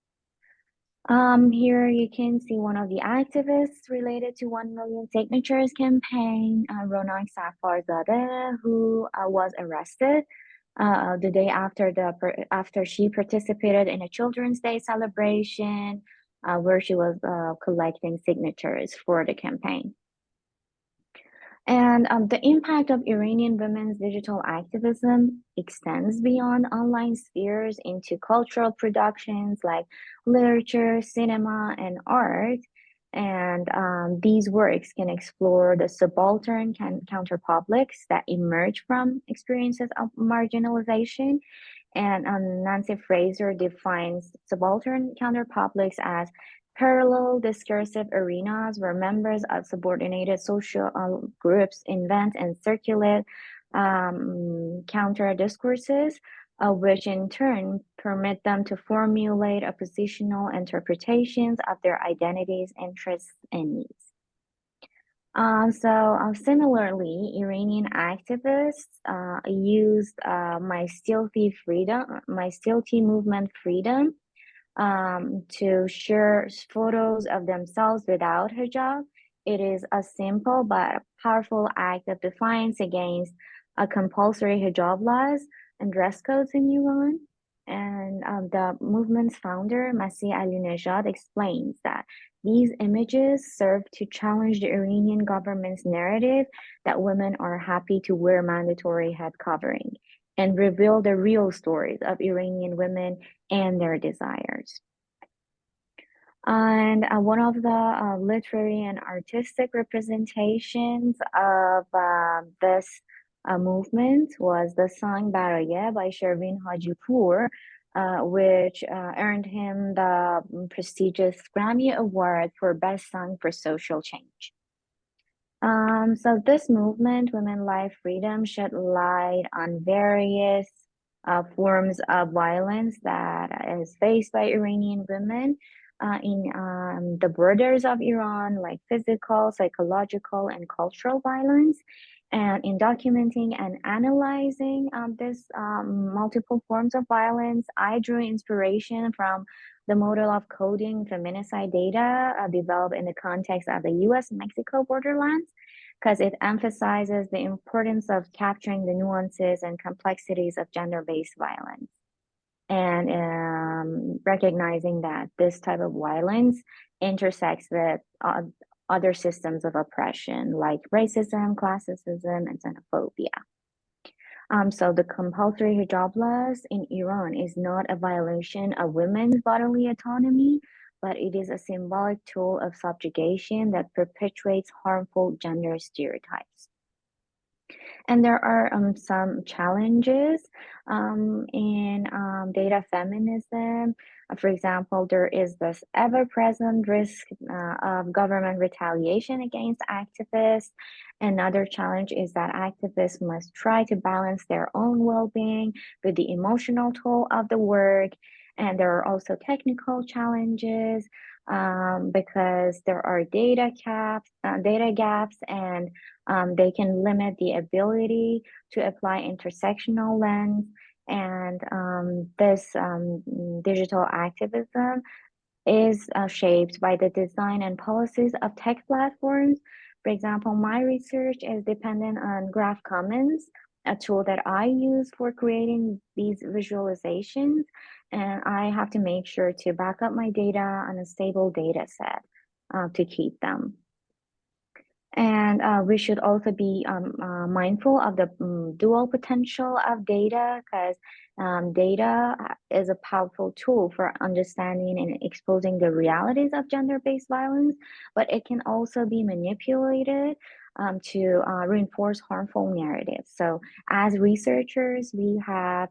Here you can see one of the activists related to 1 million signatures campaign, Ronak Safarzadeh, who was arrested the day after she participated in a Children's Day celebration where she was collecting signatures for the campaign. And the impact of Iranian women's digital activism extends beyond online spheres into cultural productions like literature, cinema, and art. And these works can explore the subaltern counterpublics that emerge from experiences of marginalization. And Nancy Fraser defines subaltern counterpublics as parallel discursive arenas where members of subordinated social groups invent and circulate counter discourses, which in turn permit them to formulate oppositional interpretations of their identities, interests, and needs. Similarly, Iranian activists used My Stealthy Movement Freedom to share photos of themselves without hijab. It is a simple but powerful act of defiance against compulsory hijab laws and dress codes in Iran. And the movement's founder, Masih Ali-Nejad, explains that these images serve to challenge the Iranian government's narrative that women are happy to wear mandatory head covering, and reveal the real stories of Iranian women and their desires. And one of the literary and artistic representations of this movement was the song Baraye by Shervin Hajipour, which earned him the prestigious Grammy Award for Best Song for Social Change. So this movement, Women, Life, Freedom, shed light on various forms of violence that is faced by Iranian women in the borders of Iran, like physical, psychological, and cultural violence. And in documenting and analyzing this multiple forms of violence, I drew inspiration from the model of coding feminicide data developed in the context of the US-Mexico borderlands. because it emphasizes the importance of capturing the nuances and complexities of gender-based violence, and recognizing that this type of violence intersects with other systems of oppression like racism, classism, and xenophobia. So the compulsory hijab laws in Iran is not a violation of women's bodily autonomy, but it is a symbolic tool of subjugation that perpetuates harmful gender stereotypes. And there are some challenges in data feminism. For example, there is this ever-present risk of government retaliation against activists. Another challenge is that activists must try to balance their own well-being with the emotional toll of the work. And there are also technical challenges because there are data gaps, and they can limit the ability to apply intersectional lens. And this digital activism is shaped by the design and policies of tech platforms. For example, my research is dependent on Graph Commons, a tool that I use for creating these visualizations. And I have to make sure to back up my data on a stable data set to keep them. And we should also be mindful of the dual potential of data, because data is a powerful tool for understanding and exposing the realities of gender-based violence, but it can also be manipulated to reinforce harmful narratives. So as researchers, we have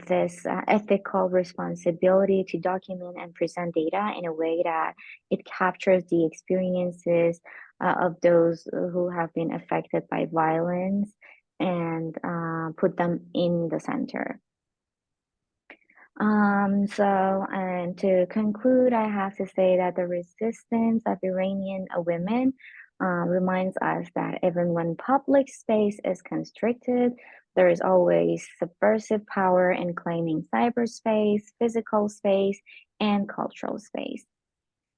this ethical responsibility to document and present data in a way that it captures the experiences of those who have been affected by violence and put them in the center. And to conclude, I have to say that the resistance of Iranian women reminds us that even when public space is constricted, there is always subversive power in claiming cyberspace, physical space, and cultural space.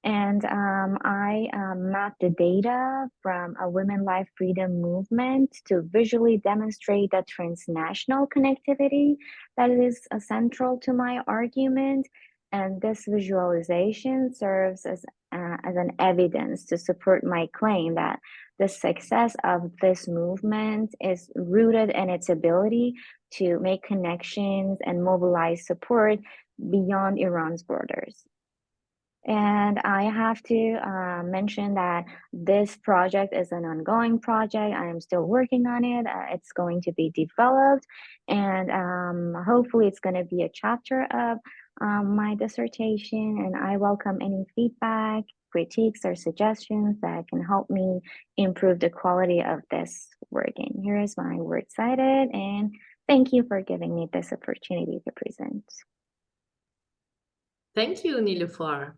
And I mapped the data from a Women Life Freedom movement to visually demonstrate the transnational connectivity that is central to my argument. And this visualization serves as an evidence to support my claim that the success of this movement is rooted in its ability to make connections and mobilize support beyond Iran's borders. And I have to mention that this project is an ongoing project. I am still working on it. It's going to be developed, and hopefully it's going to be a chapter of my dissertation. And I welcome any feedback, critiques, or suggestions that can help me improve the quality of this work. And here is my works cited, and thank you for giving me this opportunity to present. Thank you, Niloufar.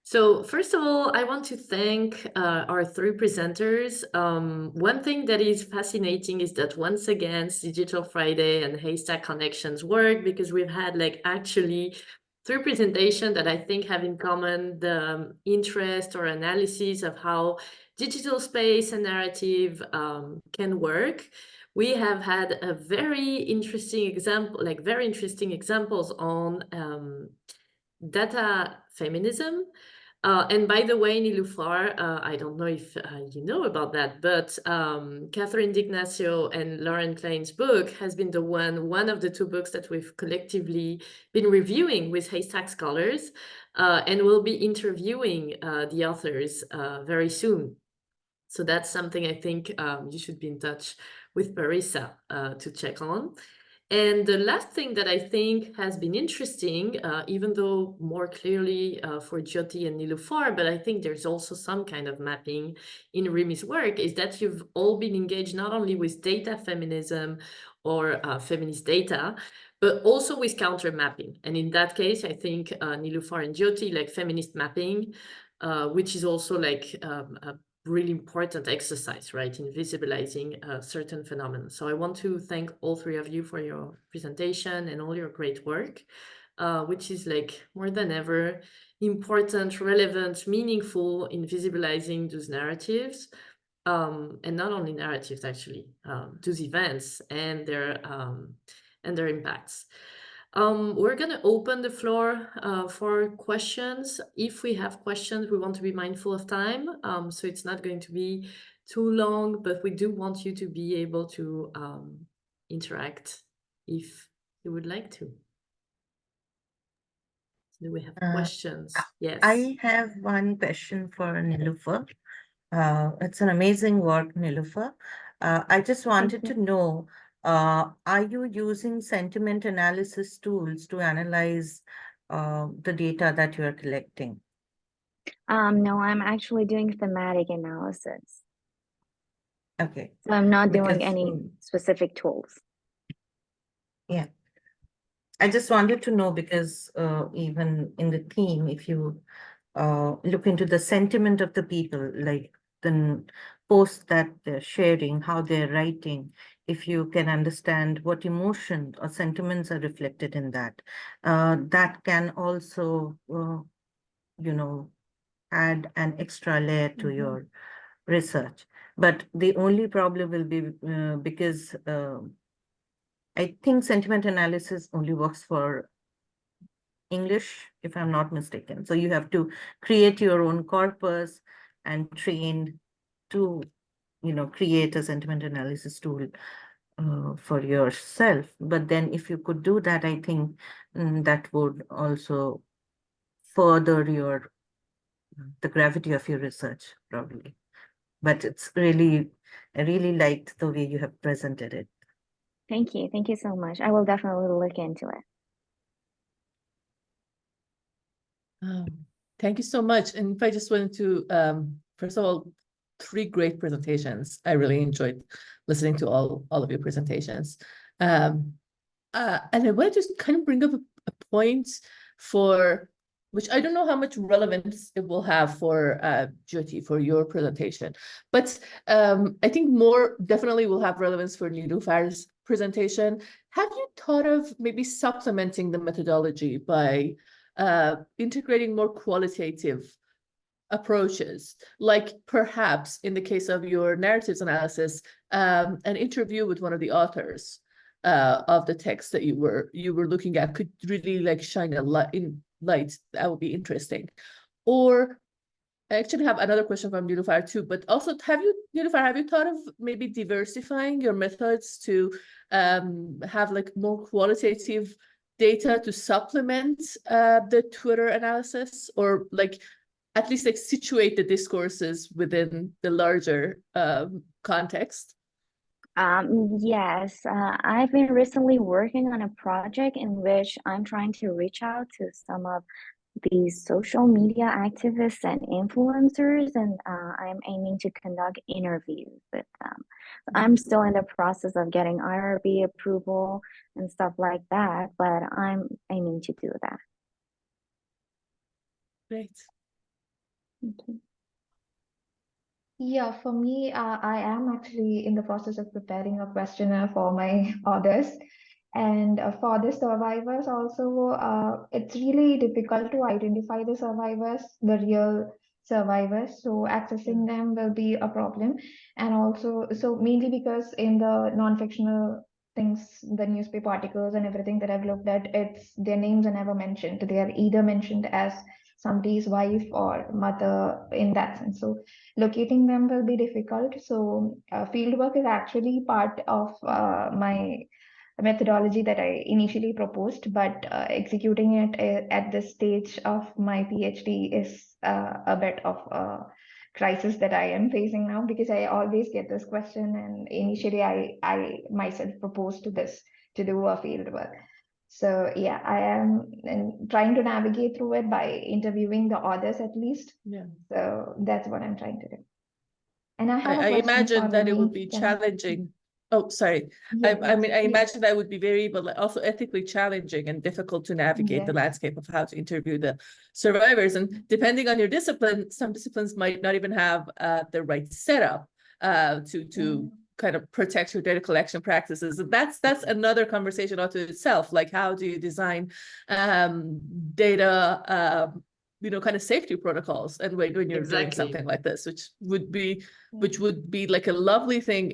So first of all, I want to thank our three presenters. One thing that is fascinating is that once again, Digital Friday and HASTAC connections work, because we've had like actually three presentations that I think have in common the interest or analysis of how digital space and narrative can work. We have had a very interesting example, like very interesting examples on data feminism. And by the way, Niloufar, I don't know if you know about that, but Catherine D'Ignacio and Lauren Klein's book has been the one of the two books that we've collectively been reviewing with HASTAC scholars, and we'll be interviewing the authors very soon. So that's something I think you should be in touch with Parisa to check on. And the last thing that I think has been interesting, even though more clearly for Jyothi and Niloufar, but I think there's also some kind of mapping in Rimi's work, is that you've all been engaged not only with data feminism or feminist data, but also with counter mapping. And in that case, I think Niloufar and Jyothi, like feminist mapping, which is also like a really important exercise, right, in visibilizing certain phenomena. So I want to thank all three of you for your presentation and all your great work, which is like more than ever important, relevant, meaningful in visibilizing those narratives. and not only narratives actually, those events and their impacts. We're going to open the floor for questions. If we have questions, we want to be mindful of time, so it's not going to be too long, but we do want you to be able to interact if you would like to. Do we have questions? Yes. I have one question for Niloufar. It's an amazing work, Niloufar. I just wanted to know, are you using sentiment analysis tools to analyze the data that you are collecting? No, I'm actually doing thematic analysis. Okay. So I'm not doing Because, any specific tools. yeah. I just wanted to know because even in the theme, if you look into the sentiment of the people, like the posts that they're sharing, how they're writing, if you can understand what emotion or sentiments are reflected in that, that can also, you know, add an extra layer to your research. But the only problem will be because I think sentiment analysis only works for English, if I'm not mistaken. So you have to create your own corpus and train to, create a sentiment analysis tool for yourself. But then if you could do that, I think that would also further the gravity of your research, probably. But I really liked the way you have presented it. Thank you. Thank you so much. I will definitely look into it. Thank you so much. And if I just wanted to, first of all, 3 great presentations. I really enjoyed listening to all of your presentations. And I wanted to kind of bring up a point for which I don't know how much relevance it will have for Jyothi, for your presentation, but I think more definitely will have relevance for Niloufar's presentation. Have you thought of maybe supplementing the methodology by integrating more qualitative approaches, like perhaps in the case of your narratives analysis, an interview with one of the authors of the text that you were looking at could really like shine a light. That would be interesting. Or I actually have another question from Niloufar too, but also Niloufar, have you thought of maybe diversifying your methods to have like more qualitative data to supplement the Twitter analysis, or like at least like situate the discourses within the larger context? Yes, I've been recently working on a project in which I'm trying to reach out to some of these social media activists and influencers, and I'm aiming to conduct interviews with them. I'm still in the process of getting IRB approval and stuff like that, but I'm aiming to do that. Great. Okay. Yeah, for me, I am actually in the process of preparing a questionnaire for my authors. And for the survivors also, it's really difficult to identify the survivors, the real survivors. So accessing them will be a problem. And also, so mainly because in the non-fictional things, the newspaper articles and everything that I've looked at, their names are never mentioned. They are either mentioned as somebody's wife or mother in that sense. So locating them will be difficult. So fieldwork is actually part of my methodology that I initially proposed, but executing it at this stage of my PhD is a bit of a crisis that I am facing now, because I always get this question, and initially I myself proposed to do a fieldwork. So yeah, I am trying to navigate through it by interviewing the authors at least. Yeah. So that's what I'm trying to do. And I have I a question imagine for that it Rimi. would be challenging. Oh, sorry. Yes, I mean, I yes, imagine that would be very, but also ethically challenging and difficult to navigate the yes. landscape of how to interview the survivors. And depending on your discipline, some disciplines might not even have the right setup to kind of protect your data collection practices. And that's another conversation unto itself. Like, how do you design data kind of safety protocols and when you're doing Exactly. something like this, which would be like a lovely thing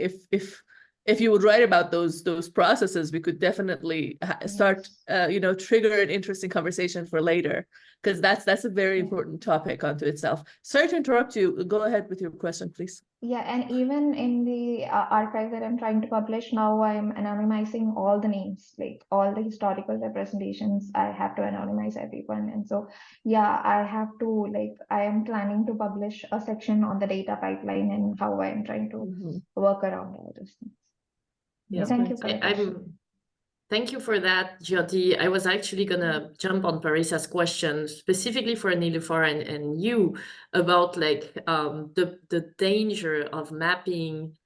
if you would write about those processes. We could definitely start trigger an interesting conversation for later, because that's a very important topic unto itself. Sorry to interrupt you. Go ahead with your question, please. Yeah, and even in the archive that I'm trying to publish now, I'm anonymizing all the names, like all the historical representations. I have to anonymize everyone. And so, yeah, I am planning to publish a section on the data pipeline and how I'm trying to work around all those things. Yeah, thank you for the question. Thank you for that, Jyothi. I was actually gonna jump on Parissa's question specifically for Niloufar and you about like the danger of mapping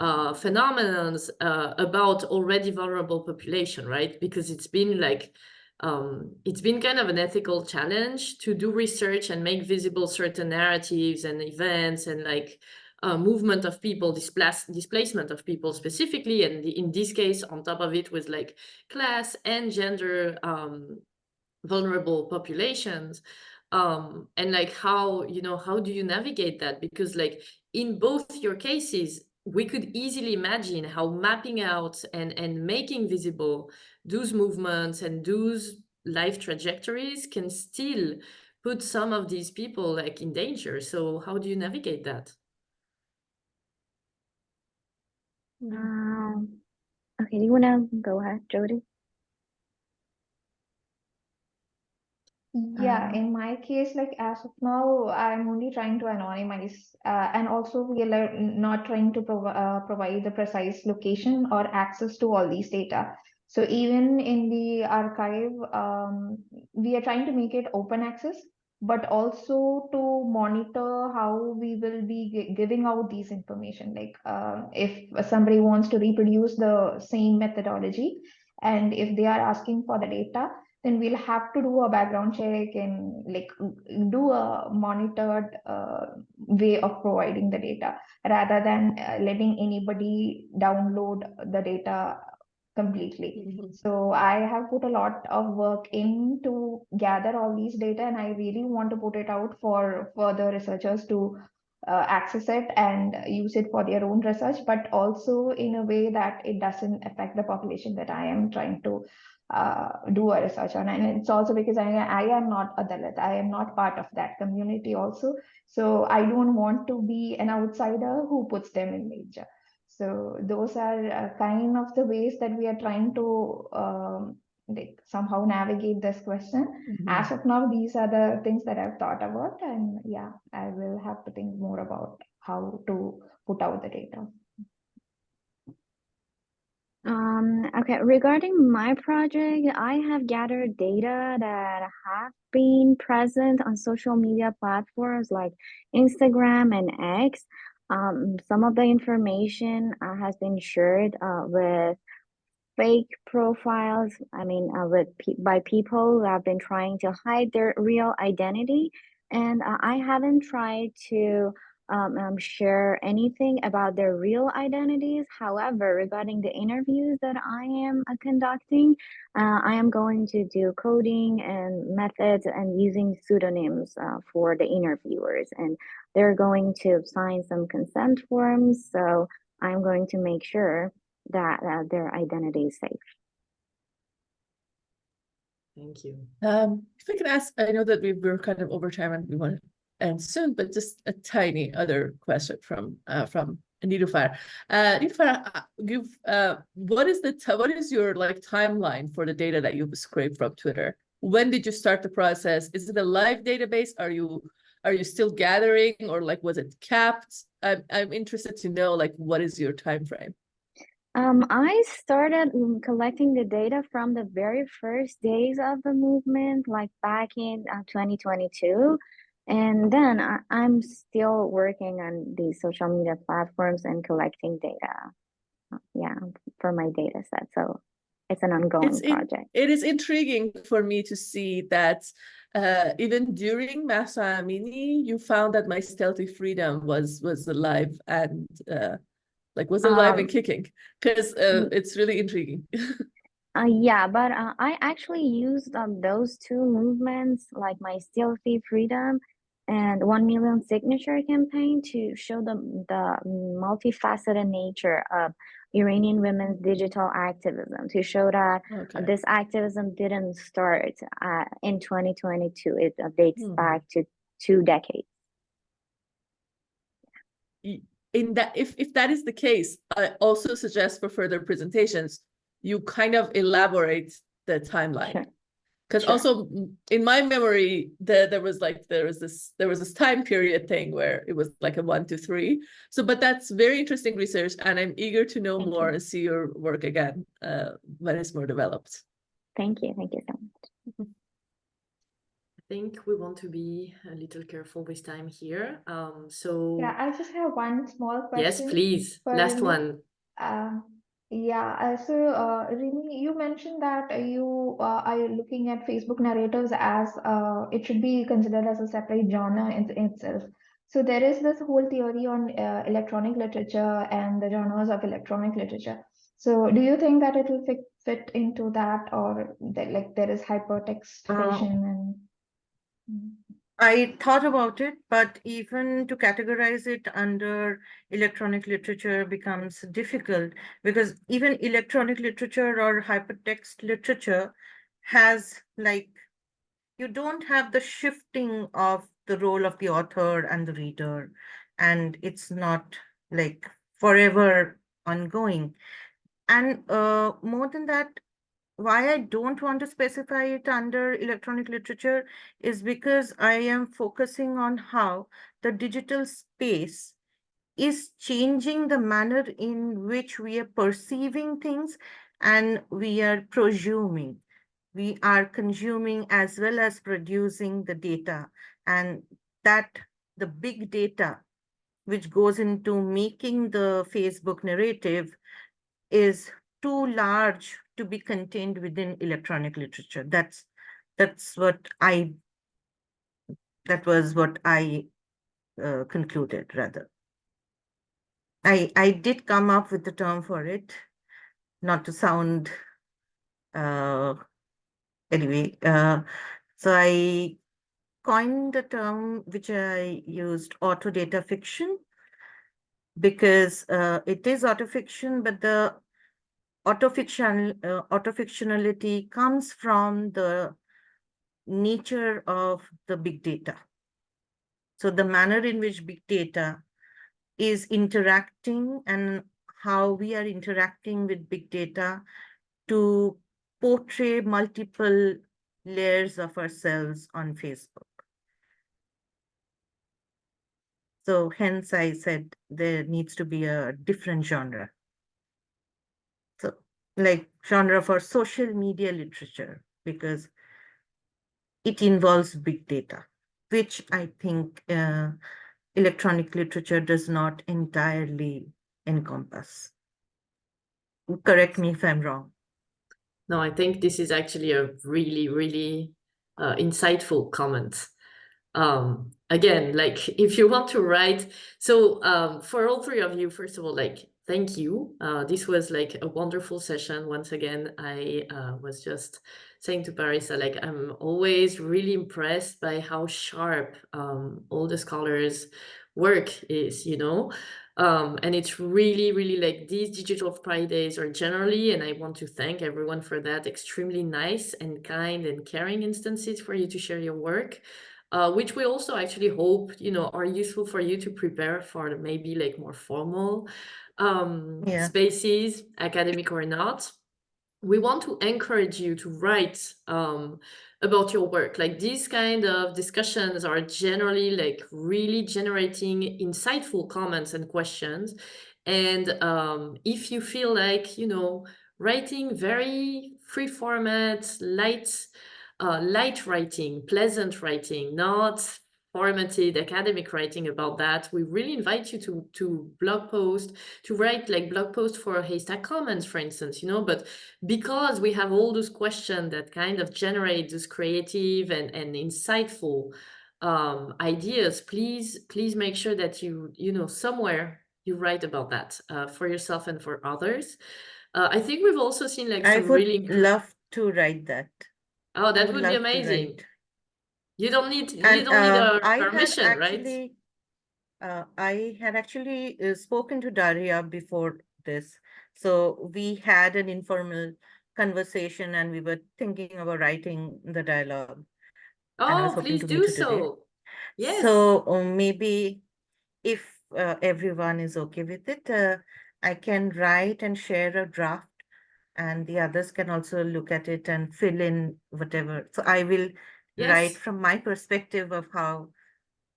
phenomenons about already vulnerable population, right? Because it's been kind of an ethical challenge to do research and make visible certain narratives and events and like movement of people, displacement of people specifically, and in this case, on top of it, with like class and gender vulnerable populations, and like how do you navigate that? Because like in both your cases, we could easily imagine how mapping out and making visible those movements and those life trajectories can still put some of these people like in danger. So how do you navigate that? Okay, do you want to go ahead, Jyothi? Yeah, in my case, like as of now, I'm only trying to anonymize, and also we are not trying to provide the precise location or access to all these data. So even in the archive, we are trying to make it open access, but also to monitor how we will be giving out these information. Like if somebody wants to reproduce the same methodology, and if they are asking for the data, then we'll have to do a background check and like do a monitored way of providing the data rather than letting anybody download the data completely. So I have put a lot of work in to gather all these data, and I really want to put it out for further researchers to access it and use it for their own research, but also in a way that it doesn't affect the population that I am trying to do a research on. And it's also because I am not a Dalit, I am not part of that community also. So I don't want to be an outsider who puts them in danger. So those are kind of the ways that we are trying to like somehow navigate this question. As of now, these are the things that I've thought about, and yeah, I will have to think more about how to put out the data. Okay, regarding my project, I have gathered data that have been present on social media platforms like Instagram and X. Some of the information has been shared with fake profiles. I mean, by people who have been trying to hide their real identity, and I haven't tried to share anything about their real identities. However, regarding the interviews that I am conducting, I am going to do coding and methods and using pseudonyms for the interviewers, and they're going to sign some consent forms. So I'm going to make sure that their identity is safe. Thank you. If I can ask, I know that we're kind of over time and we want to end soon, but just a tiny other question from Niloufar. Niloufar, what is your like timeline for the data that you've scraped from Twitter? When did you start the process? Is it a live database? Are you still gathering, or like was it capped? I'm interested to know like what is your time frame? I started collecting the data from the very first days of the movement, like back in 2022. And then I'm still working on these social media platforms and collecting data, for my data set. So it's an ongoing project. It is intriguing for me to see that even during Mahsa Amini, you found that My Stealthy Freedom was alive and was alive and kicking, because it's really intriguing. Yeah, but I actually used those two movements, like my Still Fee Freedom and 1 million signature campaign, to show the multifaceted nature of Iranian women's digital activism, to show that Okay. this activism didn't start in 2022. It dates back to 2 decades. In that, if that is the case, I also suggest for further presentations, you kind of elaborate the timeline. Sure. Because Sure. also in my memory, there was this time period thing where it was like a 1 to 3. So, but that's very interesting research, and I'm eager to know Thank more you. and see your work again when it's more developed. Thank you. Thank you so much. I think we want to be a little careful with time here. So Yeah, I just have one small yes, question please. for Last Rimi. one. Rimi, you mentioned that you are looking at Facebook narratives as it should be considered as a separate genre in itself. So there is this whole theory on electronic literature and the genres of electronic literature. So do you think that it will fit into that, or that like there is hypertext fiction and I thought about it, but even to categorize it under electronic literature becomes difficult, because even electronic literature or hypertext literature has, like, you don't have the shifting of the role of the author and the reader, and it's not like forever ongoing. And more than that, why I don't want to specify it under electronic literature is because I am focusing on how the digital space is changing the manner in which we are perceiving things and we are presuming. We are consuming as well as producing the data, and that the big data which goes into making the Facebook narrative is too large to be contained within electronic literature. That's what I that was what I concluded, rather. I did come up with the term for it, not to sound anyway. So I coined the term which I used, auto data fiction, because it is autofiction, but the autofictionality comes from the nature of the big data. So the manner in which big data is interacting and how we are interacting with big data to portray multiple layers of ourselves on Facebook. So hence I said there needs to be a different genre. So like genre for social media literature, because it involves big data, which I think electronic literature does not entirely encompass. Correct me if I'm wrong. No, I think this is actually a really, really insightful comment. Again, like if you want to write, so for all three of you, first of all, like thank you. This was like a wonderful session. Once again, I was just saying to Parisa, like I'm always really impressed by how sharp all the scholars' work is, you know. And it's really, really like these Digital Fridays are generally, and I want to thank everyone for that, extremely nice and kind and caring instances for you to share your work. Which we also actually hope, you know, are useful for you to prepare for maybe like more formal spaces, academic or not. We want to encourage you to write about your work. Like these kind of discussions are generally like really generating insightful comments and questions. And if you feel like, you know, writing very free format, light writing, pleasant writing, not formatted academic writing about that, we really invite you to blog post, to write like blog post for HASTAC Commons, for instance, you know, but because we have all those questions that kind of generate those creative and insightful ideas, please make sure that you know, somewhere you write about that for yourself and for others. I think we've also seen like I some would really love to write that. Oh, I that would would be love to amazing. write. You don't need And a I had permission, right? actually spoken to Daria before this. So we had an informal conversation and we were thinking about writing the dialogue. And I was Oh, hoping please to do meet you today. so. Yes. So maybe if everyone is okay with it, I can write and share a draft, and the others can also look at it and fill in whatever. So I will write Yes. from my perspective of how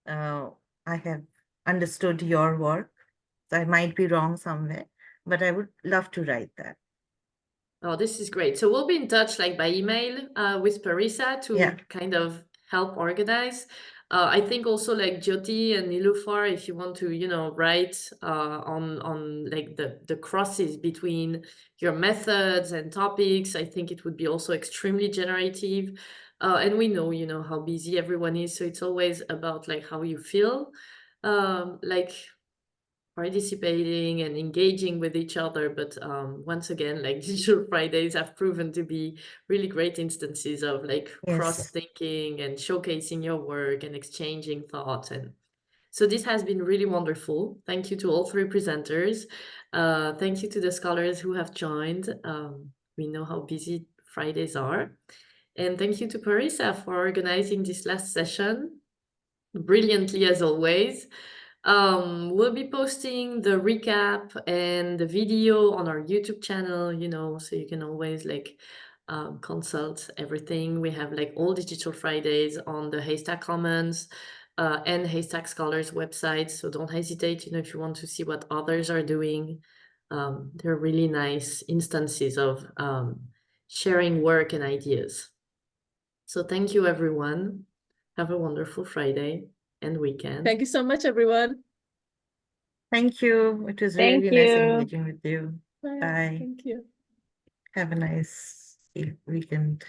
I have understood your work. So I might be wrong somewhere, but I would love to write that. Oh, this is great. So we'll be in touch like by email with Parisa to Yeah. kind of help organize. I think also like Jyothi and Niloufar, if you want to, you know, write on like the crosses between your methods and topics, I think it would be also extremely generative. And we know, you know, how busy everyone is, so it's always about like how you feel. Like participating and engaging with each other. But once again, like Digital Fridays have proven to be really great instances of like Yes. cross-thinking and showcasing your work and exchanging thoughts. And so this has been really wonderful. Thank you to all three presenters. Thank you to the scholars who have joined. We know how busy Fridays are. And thank you to Parisa for organizing this last session brilliantly as always. We'll be posting the recap and the video on our YouTube channel, you know, so you can always like consult everything. We have like all Digital Fridays on the HASTAC Commons and HASTAC Scholars website. So don't hesitate, you know, if you want to see what others are doing. They're really nice instances of sharing work and ideas. So thank you, everyone. Have a wonderful Friday and weekend. Thank you so much, everyone. Thank you. It was Thank really nice you. engaging with you. Bye. Bye. Thank you. Have a nice weekend.